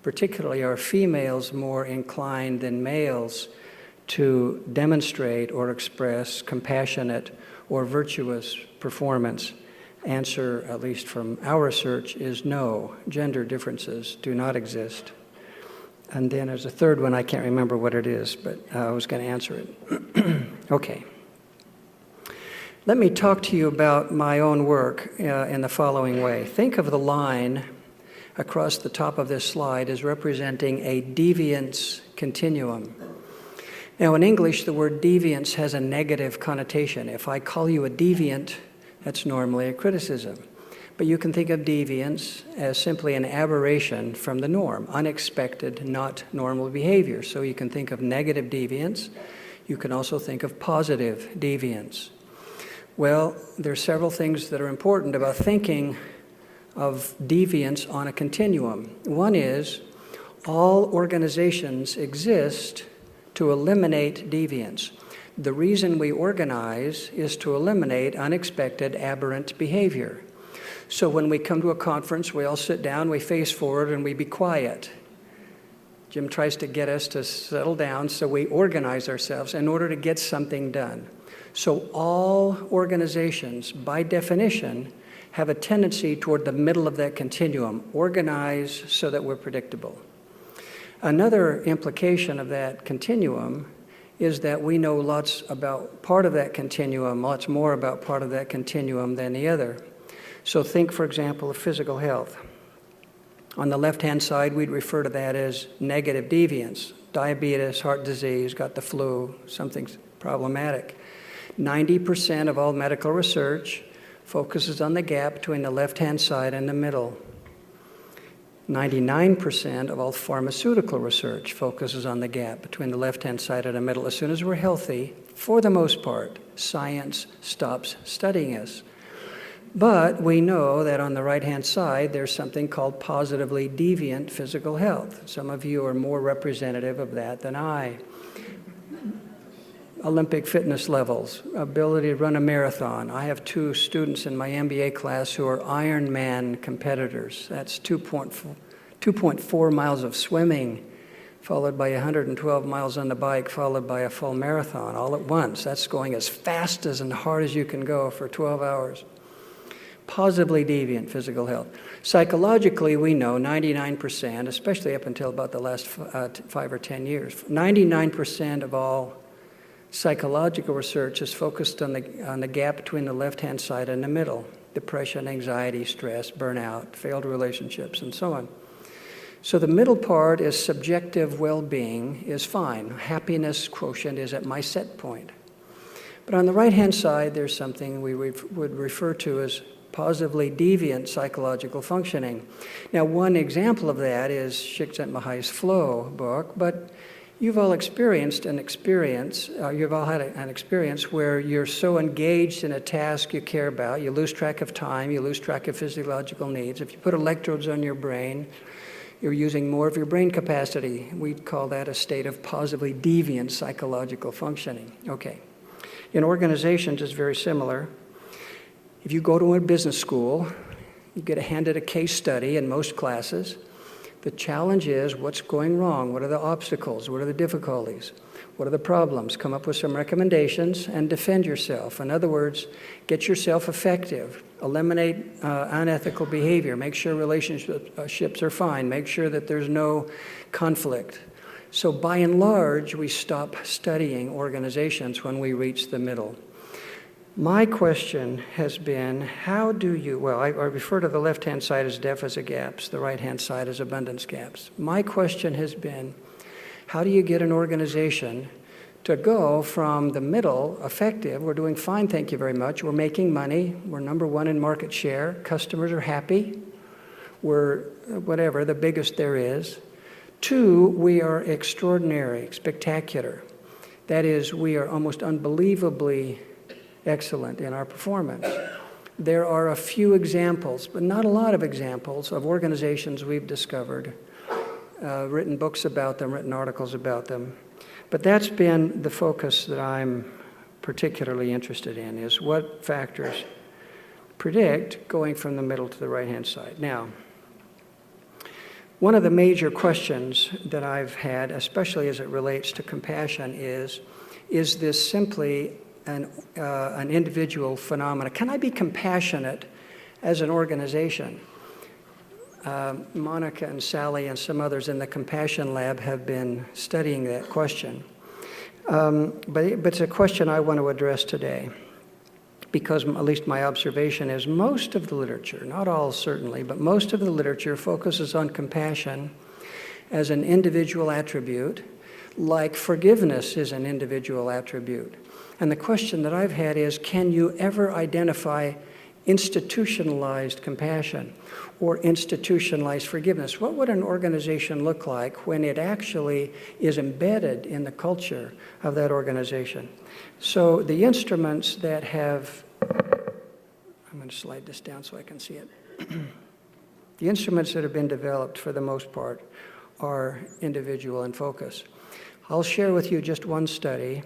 Particularly, are females more inclined than males to demonstrate or express compassionate or virtuous performance? Answer, at least from our research, is no. Gender differences do not exist. And then there's a third one, I can't remember what it is, but I was going to answer it. Okay. Let me talk to you about my own work in the following way. Think of the line across the top of this slide as representing a deviance continuum. Now, in English, the word deviance has a negative connotation. If I call you a deviant, that's normally a criticism. But you can think of deviance as simply an aberration from the norm, unexpected, not normal behavior. So you can think of negative deviance. You can also think of positive deviance. Well, there are several things that are important about thinking of deviance on a continuum. One is all organizations exist to eliminate deviance. The reason we organize is to eliminate unexpected, aberrant behavior. So when we come to a conference, we all sit down, we face forward, and we be quiet. Jim tries to get us to settle down, so we organize ourselves in order to get something done. So all organizations, by definition, have a tendency toward the middle of that continuum, organize so that we're predictable. Another implication of that continuum is that we know lots about part of that continuum, lots more about part of that continuum than the other. So think, for example, of physical health. On the left-hand side, we'd refer to that as negative deviance. Diabetes, heart disease, got the flu, something's problematic. 90% of all medical research focuses on the gap between the left-hand side and the middle. 99% of all pharmaceutical research focuses on the gap between the left-hand side and the middle. As soon as we're healthy, for the most part, science stops studying us. But we know that on the right-hand side, there's something called positively deviant physical health. Some of you are more representative of that than I. Olympic fitness levels, ability to run a marathon. I have 2 students in my MBA class who are Ironman competitors. That's 2.4 miles of swimming, followed by 112 miles on the bike, followed by a full marathon all at once. That's going as fast as and hard as you can go for 12 hours. Positively deviant physical health. Psychologically, we know 99%, especially up until about the last 5 or 10 years, 99% of all psychological research is focused on the gap between the left-hand side and the middle. Depression, anxiety, stress, burnout, failed relationships, and so on. So the middle part is subjective well-being is fine. Happiness quotient is at my set point. But on the right-hand side, there's something we would refer to as positively deviant psychological functioning. Now, one example of that is Csikszentmihalyi's Flow book, but you've all experienced an experience, you've all had an experience where you're so engaged in a task you care about, you lose track of time, you lose track of physiological needs. If you put electrodes on your brain, you're using more of your brain capacity. We'd call that a state of positively deviant psychological functioning. Okay. In organizations, it's very similar. If you go to a business school, you get handed a case study in most classes. The challenge is what's going wrong? What are the obstacles? What are the difficulties? What are the problems? Come up with some recommendations and defend yourself. In other words, get yourself effective. Eliminate unethical behavior. Make sure relationships are fine. Make sure that there's no conflict. So by and large, we stop studying organizations when we reach the middle. My question has been, how do you, well, I refer to the left-hand side as deficit gaps, the right-hand side as abundance gaps. My question has been, how do you get an organization to go from the middle, effective, we're doing fine, thank you very much, we're making money, we're number 1 in market share, customers are happy, we're whatever, the biggest there is. 2, we are extraordinary, spectacular. That is, we are almost unbelievably excellent in our performance. There are a few examples, but not a lot of examples, of organizations we've discovered, written books about them, written articles about them. But that's been the focus that I'm particularly interested in, is what factors predict going from the middle to the right-hand side. Now, one of the major questions that I've had, especially as it relates to compassion, is this simply an individual phenomenon? Can I be compassionate as an organization? Monica and Sally and some others in the Compassion Lab have been studying that question. But it's a question I want to address today, because at least my observation is most of the literature, not all certainly, but most of the literature focuses on compassion as an individual attribute, like forgiveness is an individual attribute. And the question that I've had is, can you ever identify institutionalized compassion or institutionalized forgiveness. What would an organization look like when it actually is embedded in the culture of that organization? So the instruments that have, I'm going to slide this down so I can see it. The instruments that have been developed for the most part are individual in focus. I'll share with you just one study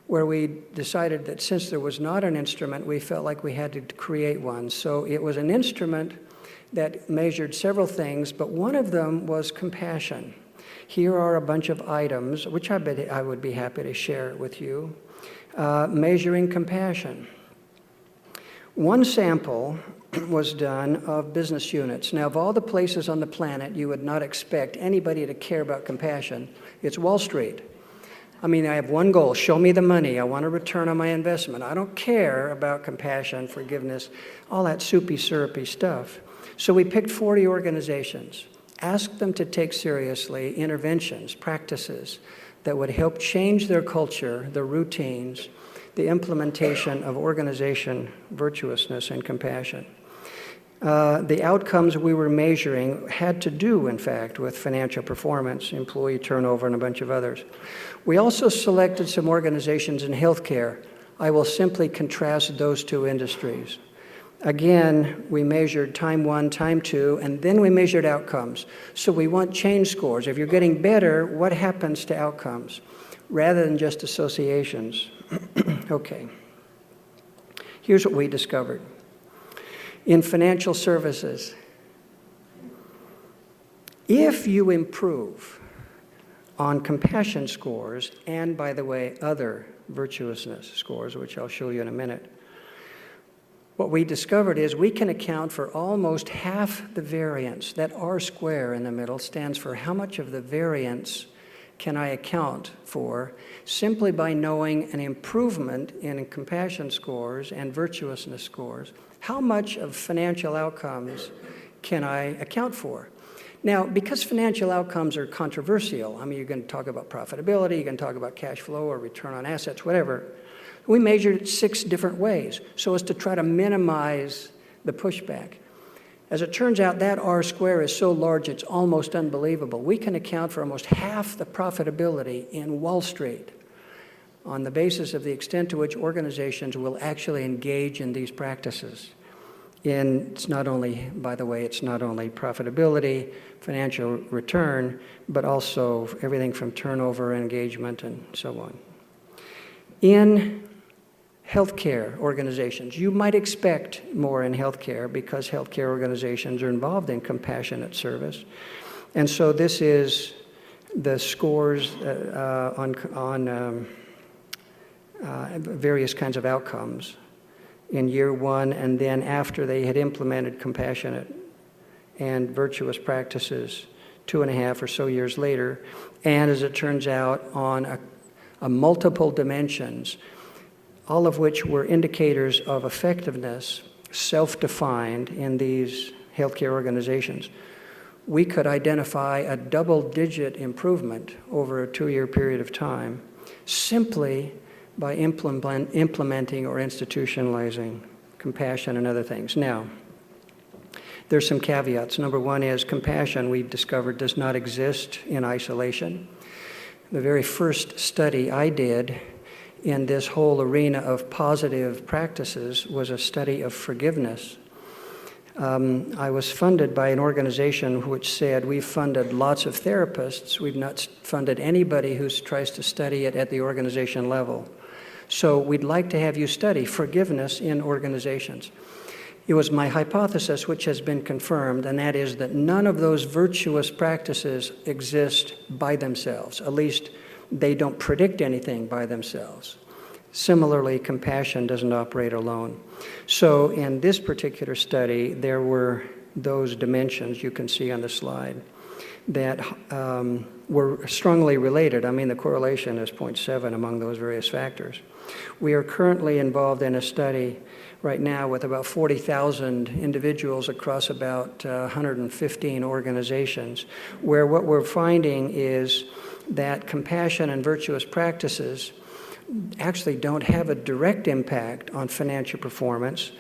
where we decided that since there was not an instrument, we felt like we had to create one. So it was an instrument that measured several things, but one of them was compassion. Here are a bunch of items, which I would be happy to share with you, measuring compassion. One sample was done of business units. Now, of all the places on the planet you would not expect anybody to care about compassion, it's Wall Street. I mean, I have one goal: show me the money. I want a return on my investment. I don't care about compassion, forgiveness, all that soupy, syrupy stuff. So we picked 40 organizations, asked them to take seriously interventions, practices that would help change their culture, their routines, the implementation of organization virtuousness and compassion. The outcomes we were measuring had to do, in fact, with financial performance, employee turnover, and a bunch of others. We also selected some organizations in healthcare. I will simply contrast those two industries. Again, we measured time 1, time 2, and then we measured outcomes. So we want change scores. If you're getting better, what happens to outcomes? Rather than just associations. Okay. Here's what we discovered. In financial services, if you improve on compassion scores, and by the way, other virtuousness scores, which I'll show you in a minute, what we discovered is we can account for almost half the variance. That R square in the middle stands for how much of the variance can I account for simply by knowing an improvement in compassion scores and virtuousness scores. How much of financial outcomes can I account for? Now, because financial outcomes are controversial, I mean, you're going to talk about profitability, you're going to talk about cash flow or return on assets, whatever. We measured it 6 different ways so as to try to minimize the pushback. As it turns out, that R square is so large it's almost unbelievable. We can account for almost half the profitability in Wall Street on the basis of the extent to which organizations will actually engage in these practices. And it's not only, by the way, it's not only profitability, financial return, but also everything from turnover, engagement, and so on. In healthcare organizations, you might expect more in healthcare because healthcare organizations are involved in compassionate service. And so this is the scores on various kinds of outcomes in year 1, and then after they had implemented compassionate and virtuous practices 2.5 or so years later, and as it turns out, on a multiple dimensions, all of which were indicators of effectiveness, self-defined in these healthcare organizations. We could identify a double-digit improvement over a 2-year period of time simply by implementing or institutionalizing compassion and other things. Now, there's some caveats. Number 1 is compassion, we've discovered, does not exist in isolation. The very first study I did in this whole arena of positive practices was a study of forgiveness. I was funded by an organization which said, we've funded lots of therapists, we've not funded anybody who tries to study it at the organization level. So we'd like to have you study forgiveness in organizations. It was my hypothesis, which has been confirmed, and that is that none of those virtuous practices exist by themselves. At least they don't predict anything by themselves. Similarly, compassion doesn't operate alone. So in this particular study, there were those dimensions you can see on the slide that were strongly related. I mean, the correlation is 0.7 among those various factors. We are currently involved in a study right now with about 40,000 individuals across about 115 organizations, where what we're finding is that compassion and virtuous practices actually don't have a direct impact on financial performance.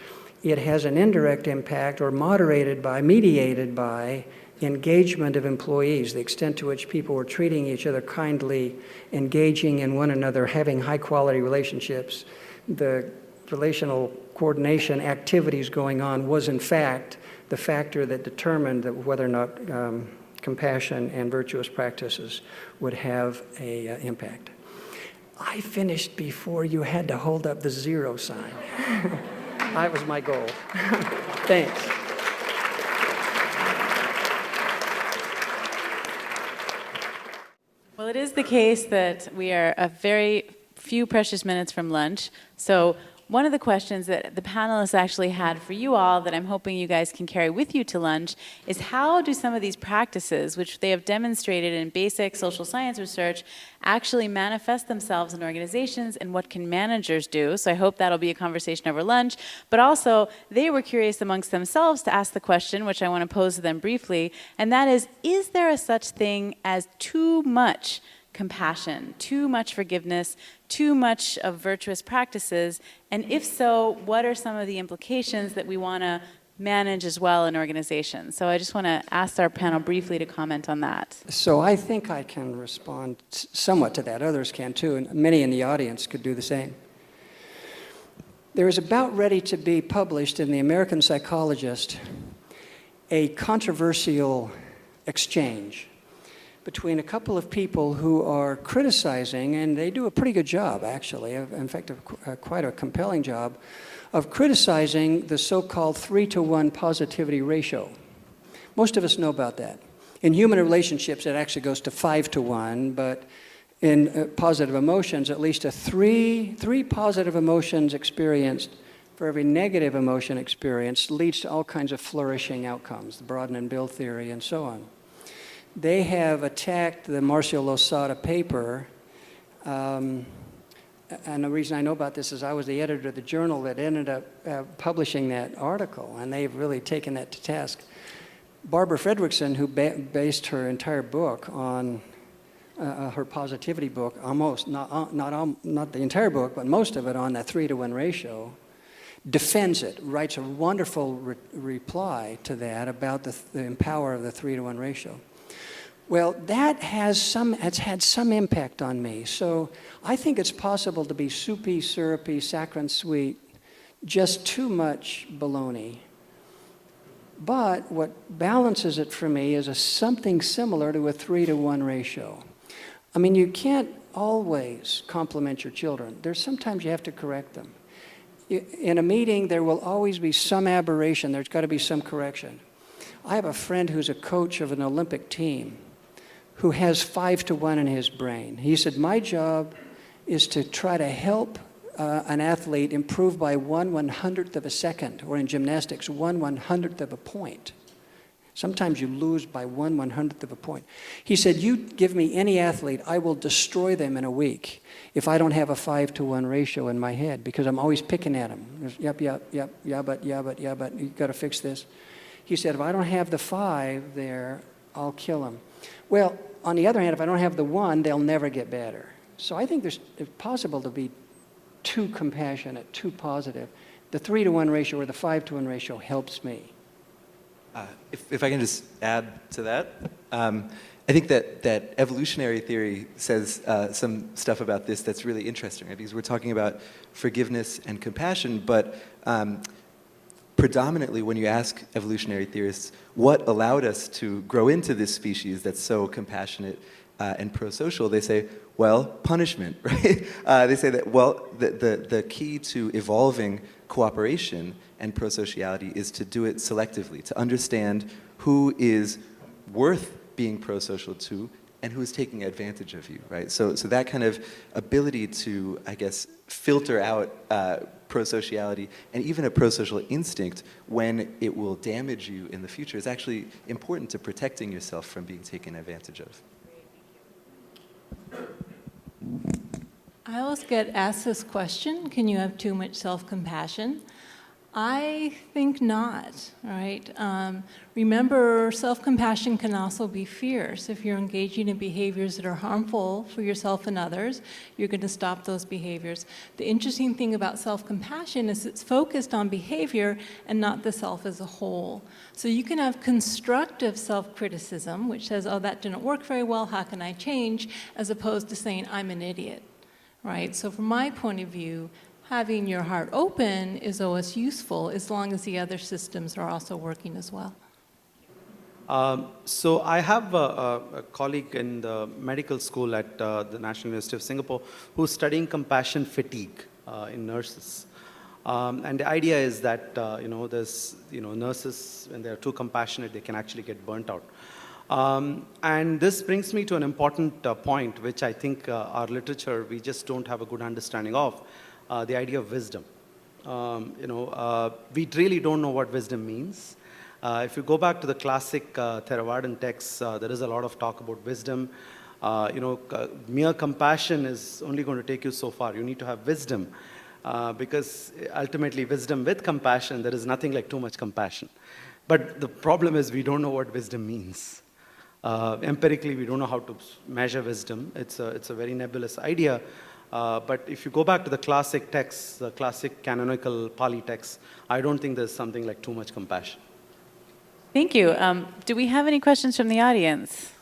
it has an indirect impact or mediated by engagement of employees, the extent to which people were treating each other kindly, engaging in one another, having high-quality relationships. The relational coordination activities going on was, in fact, the factor that determined that whether or not compassion and virtuous practices would have an impact. I finished before you had to hold up the 0 sign. That was my goal. Thanks.
Well, it is the case that we are a very few precious minutes from lunch. So one of the questions that the panelists actually had for you all that I'm hoping you guys can carry with you to lunch is how do some of these practices, which they have demonstrated in basic social science research, actually manifest themselves in organizations, and what can managers do? So I hope that'll be a conversation over lunch. But also, they were curious amongst themselves to ask the question, which I want to pose to them briefly, and that is there a such thing as too much compassion, too much forgiveness, too much of virtuous practices? And if so, what are some of the implications that we want to manage as well in organizations? So I just want to ask our panel briefly to comment on that.
So I think I can respond somewhat to that. Others can too, and many in the audience could do the same. There is about ready to be published in the American Psychologist a controversial exchange between a couple of people who are criticizing, and they do a pretty good job, actually, in fact, quite a compelling job, of criticizing the so-called 3-to-1 positivity ratio. Most of us know about that. In human relationships, it actually goes to 5-to-1, but in positive emotions, at least three positive emotions experienced for every negative emotion experienced leads to all kinds of flourishing outcomes, the Broaden and Build theory and so on. They have attacked the Marcio Losada paper, and the reason I know about this is I was the editor of the journal that ended up publishing that article, and they've really taken that to task. Barbara Fredrickson, who based her entire book on her positivity book, almost, not the entire book, but most of it on that 3-to-1 ratio, defends it, writes a wonderful reply to that about the power of the 3-to-1 ratio. Well, it's had some impact on me. So I think it's possible to be soupy, syrupy, saccharine sweet, just too much baloney. But what balances it for me is something similar to a 3-to-1 ratio. I mean, you can't always compliment your children. Sometimes you have to correct them. In a meeting, there will always be some aberration. There's got to be some correction. I have a friend who's a coach of an Olympic team who has 5-to-1 in his brain. He said, my job is to try to help an athlete improve by 1/100th of a second, or in gymnastics, 1/100th of a point. Sometimes you lose by 1/100th of a point. He said, you give me any athlete, I will destroy them in a week if I don't have a 5-to-1 ratio in my head, because I'm always picking at them. Yep, yeah, but, you've got to fix this. He said, if I don't have the 5 there, I'll kill them. Well, on the other hand, if I don't have the 1, they'll never get better. So I think it's possible to be too compassionate, too positive. The 3-to-1 ratio or the 5-to-1 ratio helps me.
If I can just add to that, I think that evolutionary theory says some stuff about this that's really interesting, right? Because we're talking about forgiveness and compassion, but predominantly when you ask evolutionary theorists what allowed us to grow into this species that's so compassionate and pro-social, they say, well, punishment, right? They say that, well, the key to evolving cooperation and prosociality is to do it selectively, to understand who is worth being prosocial to and who is taking advantage of you, right? So that kind of ability to, I guess, filter out prosociality and even a prosocial instinct when it will damage you in the future is actually important to protecting yourself from being taken advantage of.
I always get asked this question, can you have too much self-compassion? I think not, right? Remember, self-compassion can also be fierce. If you're engaging in behaviors that are harmful for yourself and others, you're going to stop those behaviors. The interesting thing about self-compassion is it's focused on behavior and not the self as a whole. So you can have constructive self-criticism, which says, oh, that didn't work very well, how can I change? As opposed to saying, I'm an idiot, right? So from my point of view, having your heart open is always useful as long as the other systems are also working as well.
So I have a colleague in the medical school at the National University of Singapore who's studying compassion fatigue in nurses. And the idea is that there's nurses, when they're too compassionate, they can actually get burnt out. And this brings me to an important point, which I think our literature, we just don't have a good understanding of. The idea of wisdom. We really don't know what wisdom means. If you go back to the classic Theravadan texts, there is a lot of talk about wisdom. Mere compassion is only going to take you so far. You need to have wisdom, because ultimately wisdom with compassion, there is nothing like too much compassion. But the problem is we don't know what wisdom means. Empirically, we don't know how to measure wisdom. It's a very nebulous idea. But if you go back to the classic texts, the classic canonical Pali texts, I don't think there's something like too much compassion.
Thank you. Do we have any questions from the audience?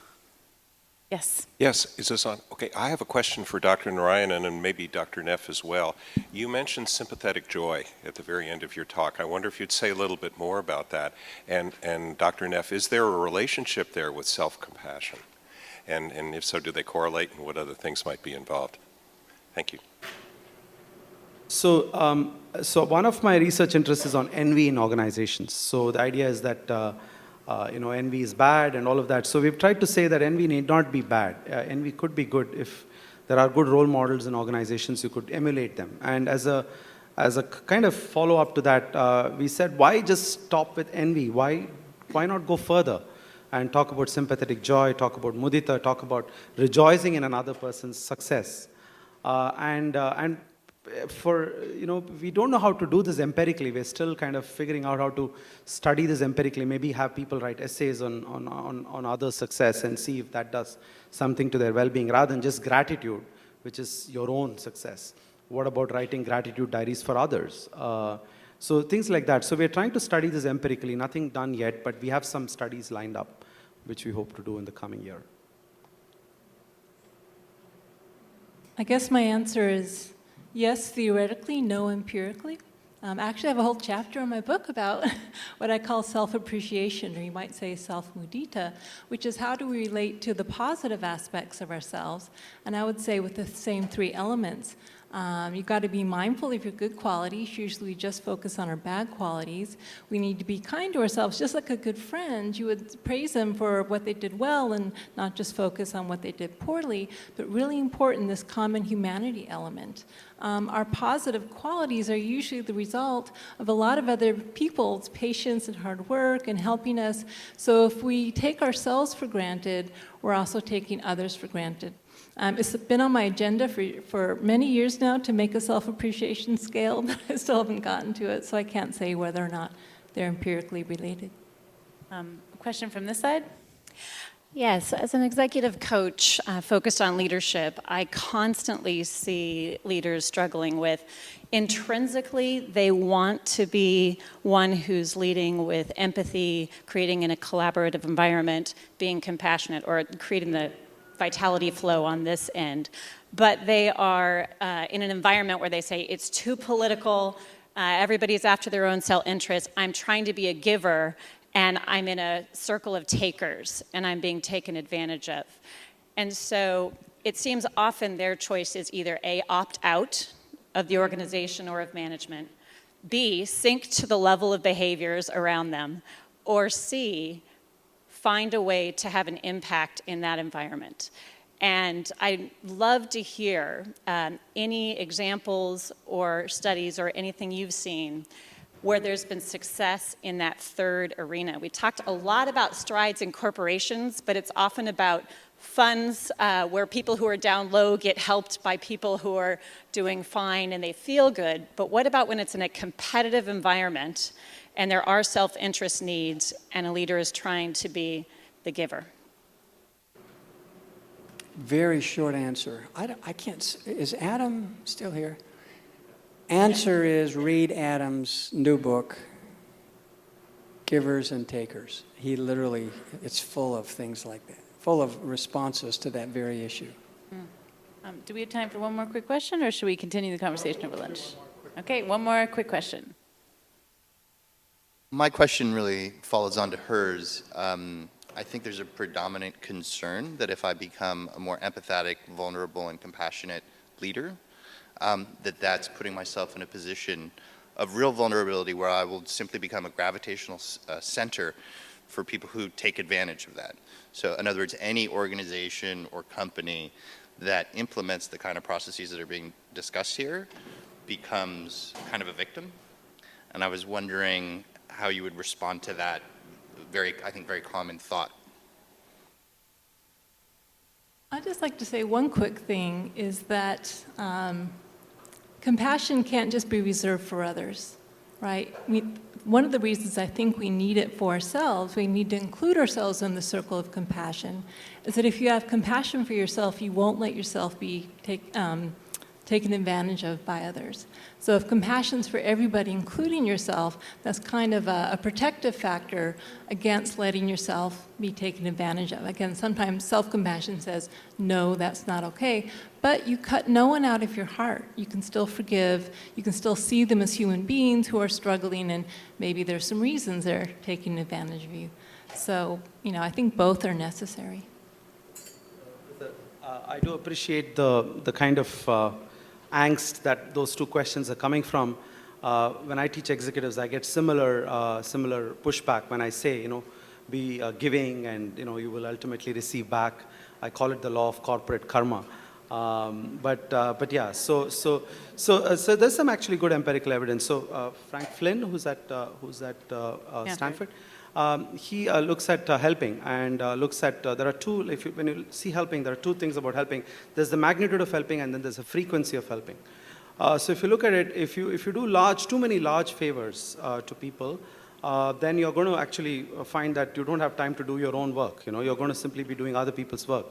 Yes.
Yes, is this on? Okay, I have a question for Dr. Narayan and maybe Dr. Neff as well. You mentioned sympathetic joy at the very end of your talk. I wonder if you'd say a little bit more about that. And Dr. Neff, is there a relationship there with self-compassion? And if so, do they correlate, and what other things might be involved? Thank you.
So one of my research interests is on envy in organizations. So the idea is that envy is bad and all of that. So we've tried to say that envy need not be bad. Envy could be good. If there are good role models in organizations, you could emulate them. And as a kind of follow-up to that, we said, why just stop with envy? Why not go further and talk about sympathetic joy, talk about mudita, talk about rejoicing in another person's success? We don't know how to do this empirically. We're still kind of figuring out how to study this empirically. Maybe have people write essays on other success and see if that does something to their well-being, rather than just gratitude, which is your own success. What about writing gratitude diaries for others? So things like that. So we're trying to study this empirically. Nothing done yet, but we have some studies lined up, which we hope to do in the coming year.
I guess my answer is yes, theoretically, no, empirically. Actually, I have a whole chapter in my book about what I call self-appreciation, or you might say self-mudita, which is how do we relate to the positive aspects of ourselves. And I would say with the same three elements. You've got to be mindful of your good qualities. Usually we just focus on our bad qualities. We need to be kind to ourselves, just like a good friend. You would praise them for what they did well and not just focus on what they did poorly, but really important, this common humanity element. Our positive qualities are usually the result of a lot of other people's patience and hard work and helping us. So if we take ourselves for granted, we're also taking others for granted. It's been on my agenda for many years now to make a self-appreciation scale, but I still haven't gotten to it, so I can't say whether or not they're empirically related.
A question from this side?
Yes, as an executive coach focused on leadership, I constantly see leaders struggling with intrinsically they want to be one who's leading with empathy, creating in a collaborative environment, being compassionate, or creating the vitality flow on this end. But they are in an environment where they say it's too political, everybody's after their own self-interest, I'm trying to be a giver, and I'm in a circle of takers, and I'm being taken advantage of. And so it seems often their choice is either A, opt out of the organization or of management, B, sink to the level of behaviors around them, or C, find a way to have an impact in that environment. And I'd love to hear any examples or studies or anything you've seen where there's been success in that third arena. We talked a lot about strides in corporations, but it's often about funds where people who are down low get helped by people who are doing fine and they feel good. But what about when it's in a competitive environment and there are self-interest needs and a leader is trying to be the giver?
Very short answer. I can't, is Adam still here? Answer is read Adam's new book, Givers and Takers. He literally, it's full of things like that, full of responses to that very issue.
Do we have time for one more quick question, or should we continue the conversation over lunch? Okay, one more quick question.
My question really follows on to hers. I think there's a predominant concern that if I become a more empathetic, vulnerable, and compassionate leader, that's putting myself in a position of real vulnerability where I will simply become a gravitational center for people who take advantage of that. So in other words, any organization or company that implements the kind of processes that are being discussed here becomes kind of a victim. And I was wondering how you would respond to that I think very common thought.
I'd just like to say one quick thing is that compassion can't just be reserved for others, right? One of the reasons I think we need it for ourselves, we need to include ourselves in the circle of compassion, is that if you have compassion for yourself, you won't let yourself be taken advantage of by others. So if compassion's for everybody, including yourself, that's kind of a protective factor against letting yourself be taken advantage of. Again, sometimes self-compassion says, no, that's not okay, but you cut no one out of your heart. You can still forgive, you can still see them as human beings who are struggling, and maybe there's some reasons they're taking advantage of you. So, I think both are necessary.
I do appreciate the kind of angst that those two questions are coming from. When I teach executives, I get similar pushback when I say, be giving and, you will ultimately receive back. I call it the law of corporate karma. But yeah, so there's some actually good empirical evidence. So Frank Flynn, who's at Stanford, he looks at helping and looks at, there are two, when you see helping, there are two things about helping. There's the magnitude of helping and then there's a frequency of helping. So if you look at it, if you do too many large favors to people, then you're going to actually find that you don't have time to do your own work. You're going to simply be doing other people's work.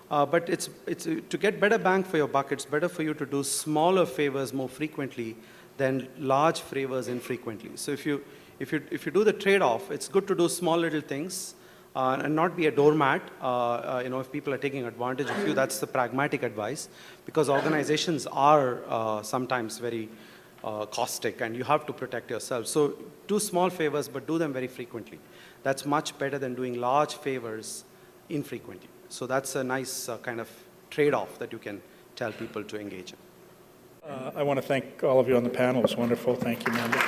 But it's to get better bang for your buck, it's better for you to do smaller favors more frequently than large favors infrequently. So if you do the trade-off, it's good to do small little things and not be a doormat. If people are taking advantage of you, that's the pragmatic advice, because organizations are sometimes very caustic and you have to protect yourself. So do small favors, but do them very frequently. That's much better than doing large favors infrequently. So that's a nice kind of trade-off that you can tell people to engage in.
I want to thank all of you on the panel. It was wonderful. Thank you, Mandy.